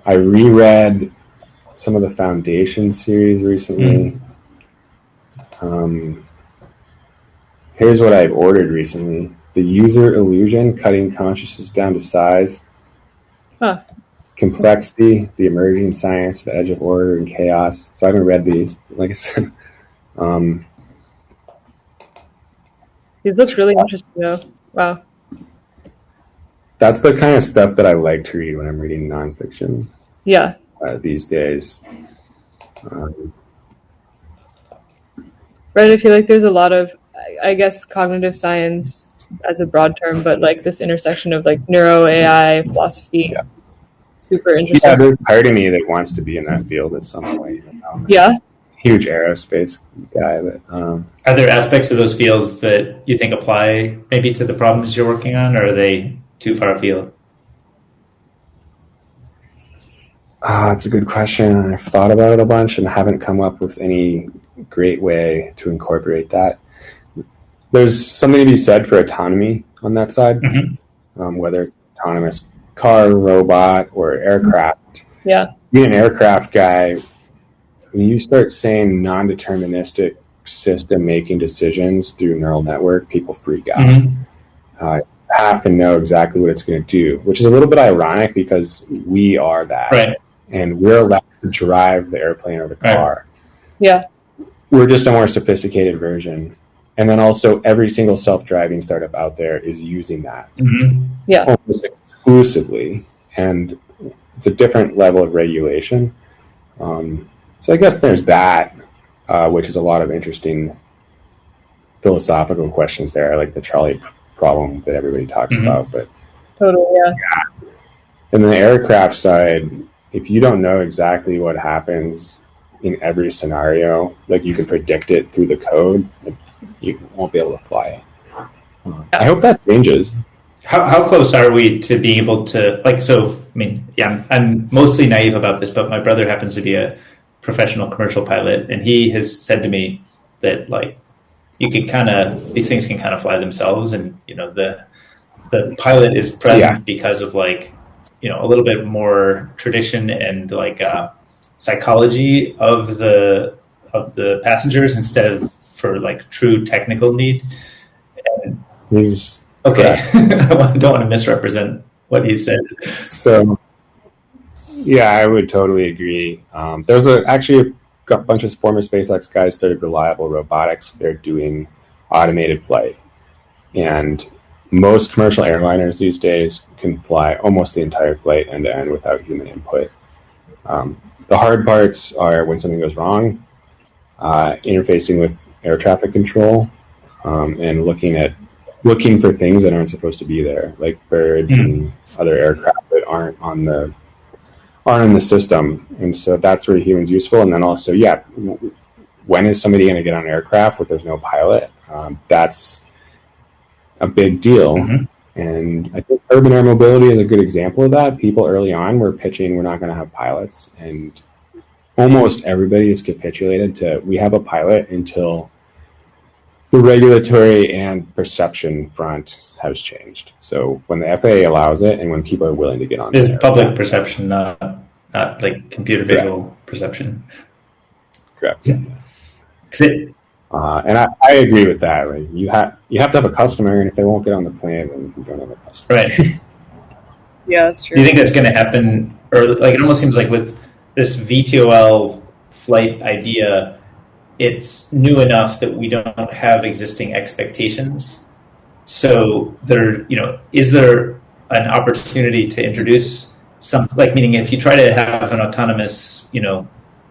I reread some of the Foundation series recently. Here's what I've ordered recently. The User Illusion, Cutting Consciousness Down to Size. Complexity, The Emerging Science, The Edge of Order and Chaos. So I haven't read these, like I said. These look really interesting, though. Wow. That's the kind of stuff that I like to read when I'm reading nonfiction. Yeah. These days. Right, I feel like there's a lot of, I guess, cognitive science as a broad term, but like this intersection of like neuro, AI, philosophy, super interesting. Yeah, there's part of me that wants to be in that field at some point. Yeah. Huge aerospace guy, but are there aspects of those fields that you think apply maybe to the problems you're working on, or are they too far afield? It's a good question. I've thought about it a bunch and haven't come up with any great way to incorporate that. There's something to be said for autonomy on that side, whether it's autonomous car, robot, or aircraft. Yeah. Being an aircraft guy, when you start saying non-deterministic system making decisions through neural network, people freak out. You have to know exactly what it's going to do, which is a little bit ironic because we are that. Right. And we're allowed to drive the airplane or the car. Yeah. We're just a more sophisticated version. And then also every single self-driving startup out there is using that. Yeah. Almost exclusively. And it's a different level of regulation. So I guess there's that, which is a lot of interesting philosophical questions there, like the trolley problem that everybody talks about. But totally, yeah. And the aircraft side, if you don't know exactly what happens in every scenario, like you can predict it through the code, you won't be able to fly. I hope that changes. How close are we to being able to, like, so, I mean, yeah, I'm mostly naive about this, but my brother happens to be a professional commercial pilot, and he has said to me that, like, you can kind of, these things can kind of fly themselves, and, the pilot is present because of, like, a little bit more tradition and, like, psychology of the passengers instead of for, like, true technical need. And, okay, I don't want to misrepresent what he said. So, yeah, I would totally agree. There's actually a bunch of former SpaceX guys started Reliable Robotics. They're doing automated flight. And most commercial airliners these days can fly almost the entire flight end-to-end without human input. The hard parts are when something goes wrong, interfacing with air traffic control, and looking for things that aren't supposed to be there, like birds and other aircraft that aren't in the system. And so that's where humans useful. And then also, when is somebody going to get on an aircraft where there's no pilot? That's a big deal. And I think urban air mobility is a good example of that. People early on were pitching, we're not going to have pilots. And almost everybody has capitulated to, we have a pilot until the regulatory and perception front has changed. So when the FAA allows it and when people are willing to get on This there, public perception, not like computer visual perception. correct. And And I agree with that. Like you have to have a customer, and if they won't get on the plane, then you don't have a customer. right. Yeah, that's true. Do you think that's going to happen? Or like it almost seems like with this VTOL flight idea, it's new enough that we don't have existing expectations. So there, is there an opportunity to introduce some, like, meaning if you try to have an autonomous,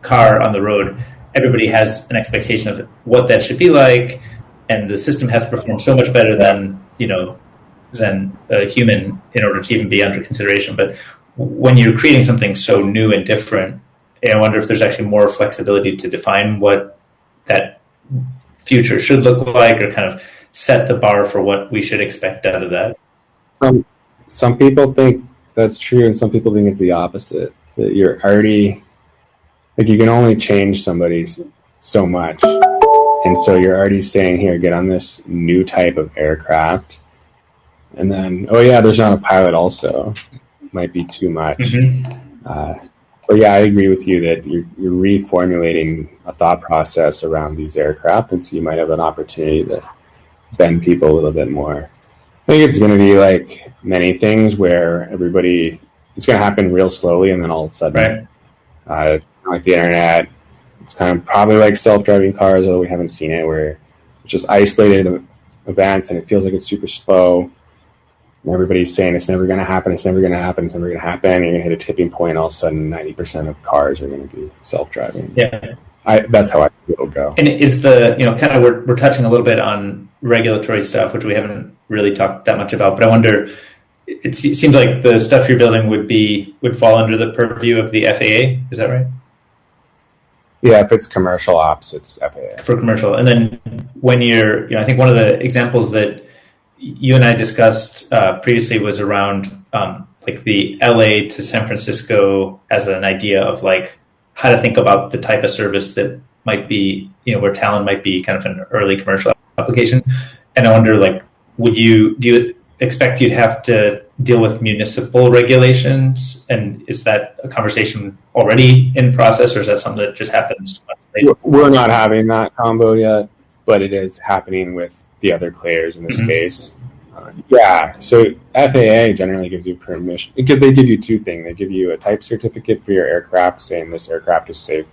car on the road, everybody has an expectation of what that should be like, and the system has to perform so much better than a human in order to even be under consideration. But when you're creating something so new and different, I wonder if there's actually more flexibility to define what that future should look like, or kind of set the bar for what we should expect out of that. Some people think that's true, and some people think it's the opposite. That you're already, like, you can only change somebody so much, and so you're already saying, here, get on this new type of aircraft, and then, oh yeah, there's not a pilot also. Might be too much. Mm-hmm. But yeah, I agree with you that you're reformulating a thought process around these aircraft, and so you might have an opportunity to bend people a little bit more. I think it's going to be like many things where it's going to happen real slowly, and then all of a sudden, it's like the internet. It's kind of probably like self-driving cars, although we haven't seen it, where it's just isolated events, and it feels like it's super slow. And everybody's saying it's never going to happen, it's never going to happen, it's never going to happen. And you're going to hit a tipping point, and all of a sudden 90% of cars are going to be self-driving. Yeah. That's how I think it'll go. And is the, kind of, we're touching a little bit on regulatory stuff, which we haven't really talked that much about, but I wonder, it seems like the stuff you're building would fall under the purview of the FAA. Is that right? Yeah, if it's commercial ops, it's FAA. For commercial. And then when you're, I think one of the examples that you and I discussed previously was around like the LA to San Francisco as an idea of like how to think about the type of service that might be, where Talyn might be kind of an early commercial application. And I wonder, like, do you expect you'd have to deal with municipal regulations? And is that a conversation already in process, or is that something that just happens later? We're not having that combo yet, but it is happening with the other players in the space. So FAA generally gives you permission. They give you two things. They give you a type certificate for your aircraft saying this aircraft is safe,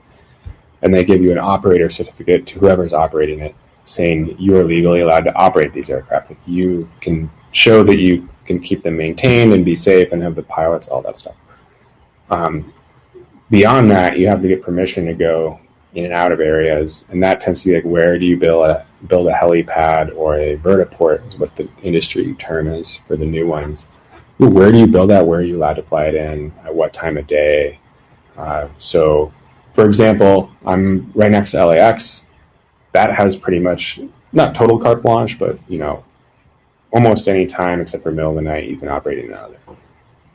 and they give you an operator certificate to whoever's operating it saying you are legally allowed to operate these aircraft. Like, you can show that you can keep them maintained and be safe and have the pilots, all that stuff. Beyond that, you have to get permission to go in and out of areas, and that tends to be like, where do you build a helipad or a vertiport is what the industry term is for the new ones. Where do you build that? Where are you allowed to fly it in? At what time of day? So, for example, I'm right next to LAX. That has pretty much, not total carte blanche, but, almost any time except for middle of the night, you can operate in and out of there.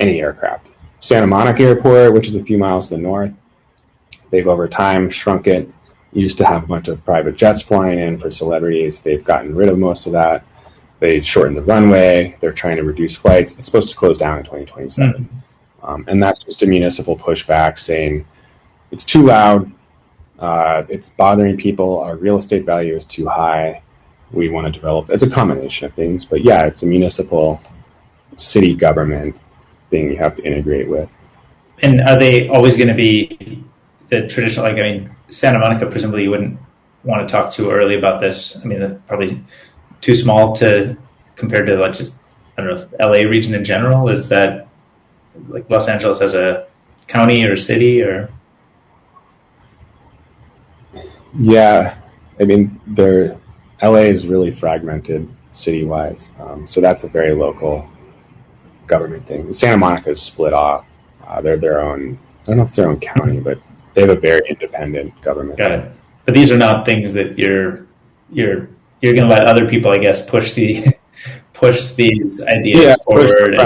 Any aircraft. Santa Monica Airport, which is a few miles to the north, they've over time shrunk it. Used to have a bunch of private jets flying in for celebrities. They've gotten rid of most of that. They shortened the runway. They're trying to reduce flights. It's supposed to close down in 2027. And that's just a municipal pushback saying it's too loud. It's bothering people. Our real estate value is too high. We want to develop. It's a combination of things. But yeah, it's a municipal city government thing you have to integrate with. And are they always going to be the traditional, Santa Monica, presumably you wouldn't want to talk too early about this. They're probably too small to compared to, like, just, I don't know, LA region in general. Is that like Los Angeles as a county or city, or? Yeah, LA is really fragmented city-wise. So that's a very local government thing. Santa Monica is split off. They're their own, I don't know if it's their own county, but they have a very independent government. Got it. But these are not things that you're going to let other people, I guess, push these ideas forward.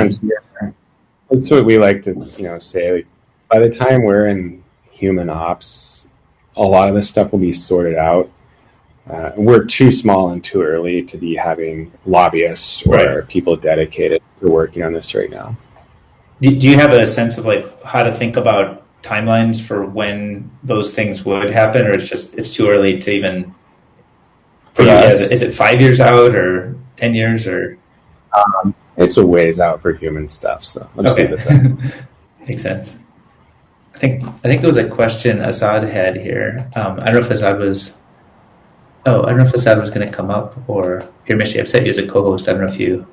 That's what we like to, say. Like, by the time we're in human ops, a lot of this stuff will be sorted out. We're too small and too early to be having lobbyists or people dedicated to working on this right now. Do you have a sense of like how to think about timelines for when those things would happen, or it's too early to even? Is it 5 years out or 10 years or? It's a ways out for human stuff, so I'll just leave it there. Makes sense. I think there was a question Assad had here. I don't know if Assad was. Oh, I don't know if Assad was going to come up or here, Mishti. I've set you as a co-host. I don't know if you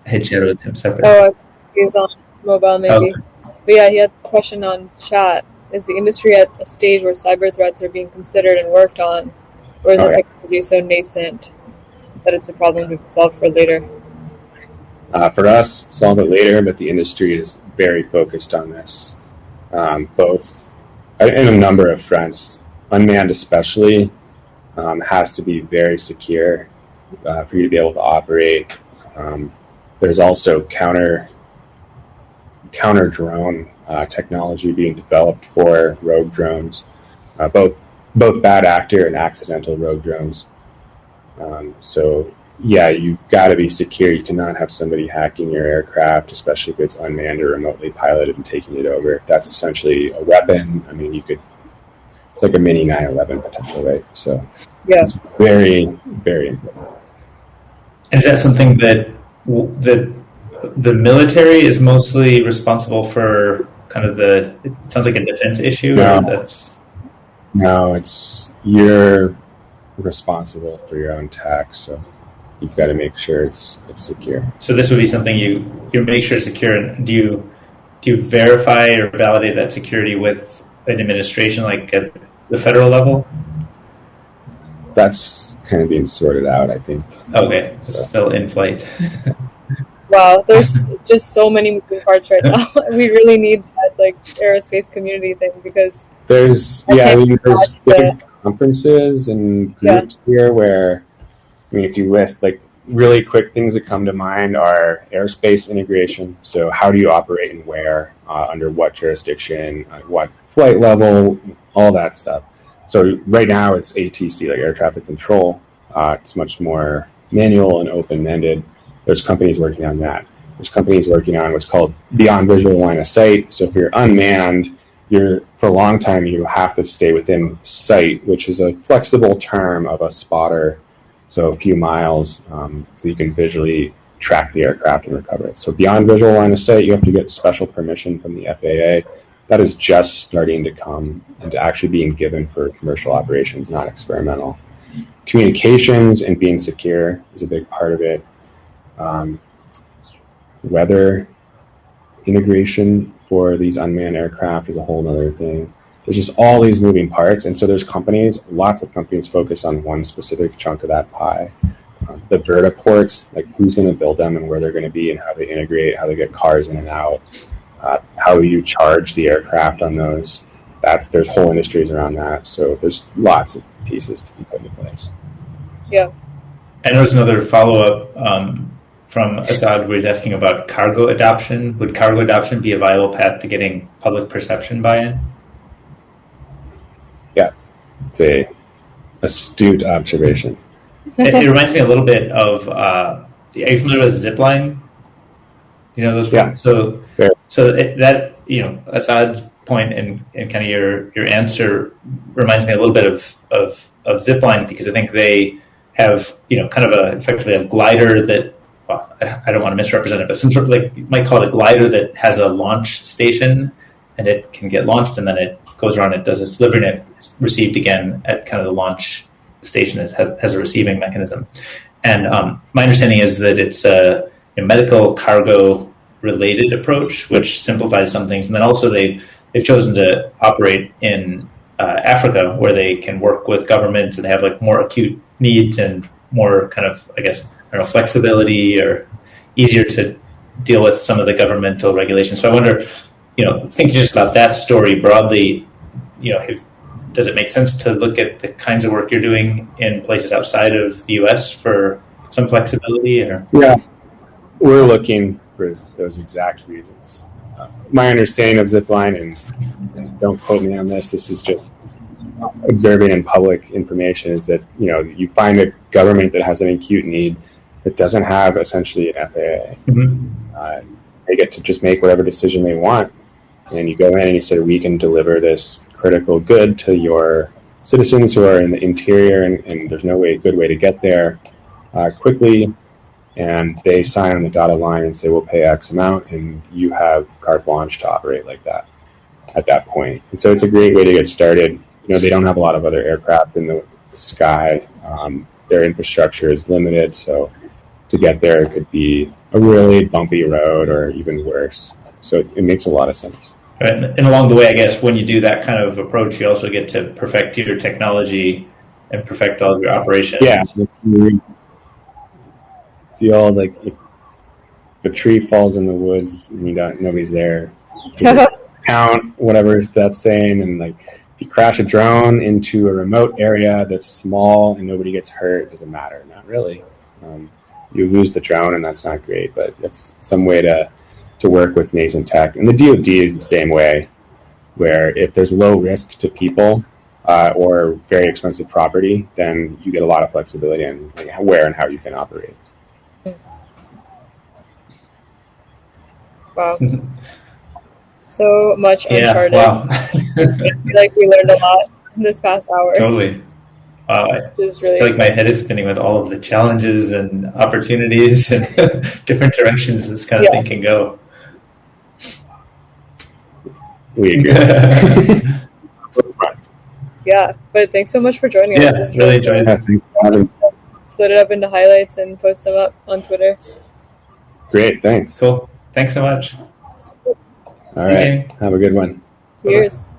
had chatted with him separately. Oh, he's on mobile maybe. But yeah, he had a question on chat. Is the industry at a stage where cyber threats are being considered and worked on, or is the technology so nascent that it's a problem to be solved for later? For us, solve it later, but the industry is very focused on this, both in a number of fronts. Unmanned especially has to be very secure for you to be able to operate. There's also counter drone technology being developed for rogue drones, both bad actor and accidental rogue drones. So yeah, you've got to be secure. You cannot have somebody hacking your aircraft, especially if it's unmanned or remotely piloted and taking it over. That's essentially a weapon. I mean, it's like a mini 9/11 potential, right? So yeah, it's very, very important. And is that something that the military is mostly responsible for? Kind of it sounds like a defense issue. No, it's you're responsible for your own tech, so you've got to make sure it's secure. So this would be something you make sure it's secure. And do you verify or validate that security with an administration, like at the federal level? That's kind of being sorted out, I think. Okay, so. Still in flight. Wow, there's just so many moving parts right now. We really need that like aerospace community thing because there's big conferences and groups here where, I mean, if you list like really quick things that come to mind are airspace integration. So how do you operate and where, under what jurisdiction, what flight level, all that stuff. So right now it's ATC, like air traffic control. It's much more manual and open-ended. There's companies working on that. There's companies working on what's called beyond visual line of sight. So if you're unmanned, for a long time, you have to stay within sight, which is a flexible term of a spotter. So a few miles, so you can visually track the aircraft and recover it. So beyond visual line of sight, you have to get special permission from the FAA. That is just starting to come into actually being given for commercial operations, not experimental. Communications and being secure is a big part of it. Weather integration for these unmanned aircraft is a whole other thing. There's just all these moving parts, and so there's lots of companies focus on one specific chunk of that pie. The vertiports, like who's going to build them and where they're going to be and how they integrate, how they get cars in and out, how you charge the aircraft on those. There's whole industries around that, so there's lots of pieces to be put in place. Yeah. And there was another follow-up from Assad where he's asking about cargo adoption. Would cargo adoption be a viable path to getting public perception buy-in? Yeah, it's a astute observation. It reminds me a little bit of, are you familiar with Zipline? You know those? Yeah. So Assad's point and kind of your answer reminds me a little bit of Zipline, because I think they have, kind of effectively a glider that, well, I don't want to misrepresent it, but some sort of like, you might call it a glider that has a launch station, and it can get launched and then it goes around and does its delivery, and it's received again at kind of the launch station. It has a receiving mechanism. And my understanding is that it's a medical cargo related approach, which simplifies some things. And then also they've chosen to operate in Africa, where they can work with governments and have like more acute needs and more kind of, I guess, flexibility, or easier to deal with some of the governmental regulations. So I wonder, thinking just about that story broadly, does it make sense to look at the kinds of work you're doing in places outside of the U.S. for some flexibility? Or? Yeah, we're looking for those exact reasons. my understanding of Zipline, and don't quote me on this, this is just observing in public information, is that, you find a government that has an acute need that doesn't have essentially an FAA. Mm-hmm. They get to just make whatever decision they want. And you go in and you say, we can deliver this critical good to your citizens who are in the interior, and there's no good way to get there quickly. And they sign on the dotted line and say, we'll pay X amount, and you have carte blanche to operate like that at that point. And so it's a great way to get started. They don't have a lot of other aircraft in the sky. Their infrastructure is limited, so to get there, it could be a really bumpy road or even worse. So it makes a lot of sense. Right. And along the way, I guess, when you do that kind of approach, you also get to perfect your technology and perfect all of your operations. Yeah. The old, like, if a tree falls in the woods and nobody's there, count whatever that's saying, and like if you crash a drone into a remote area that's small and nobody gets hurt, it doesn't matter. Not really. You lose the drone, and that's not great, but that's some way to work with nascent tech. And the DoD is the same way, where if there's low risk to people or very expensive property, then you get a lot of flexibility in where and how you can operate. Wow. So much uncharted. Wow. I feel like we learned a lot in this past hour. Totally. Wow. I Which is really feel like my head is spinning with all of the challenges and opportunities and different directions this kind of thing can go. We agree. Yeah, but thanks so much for joining us. Yeah, really enjoyed it. Split it up into highlights and post them up on Twitter. Great, thanks. Cool. Thanks so much. All right. Have a good one. Cheers. Bye-bye.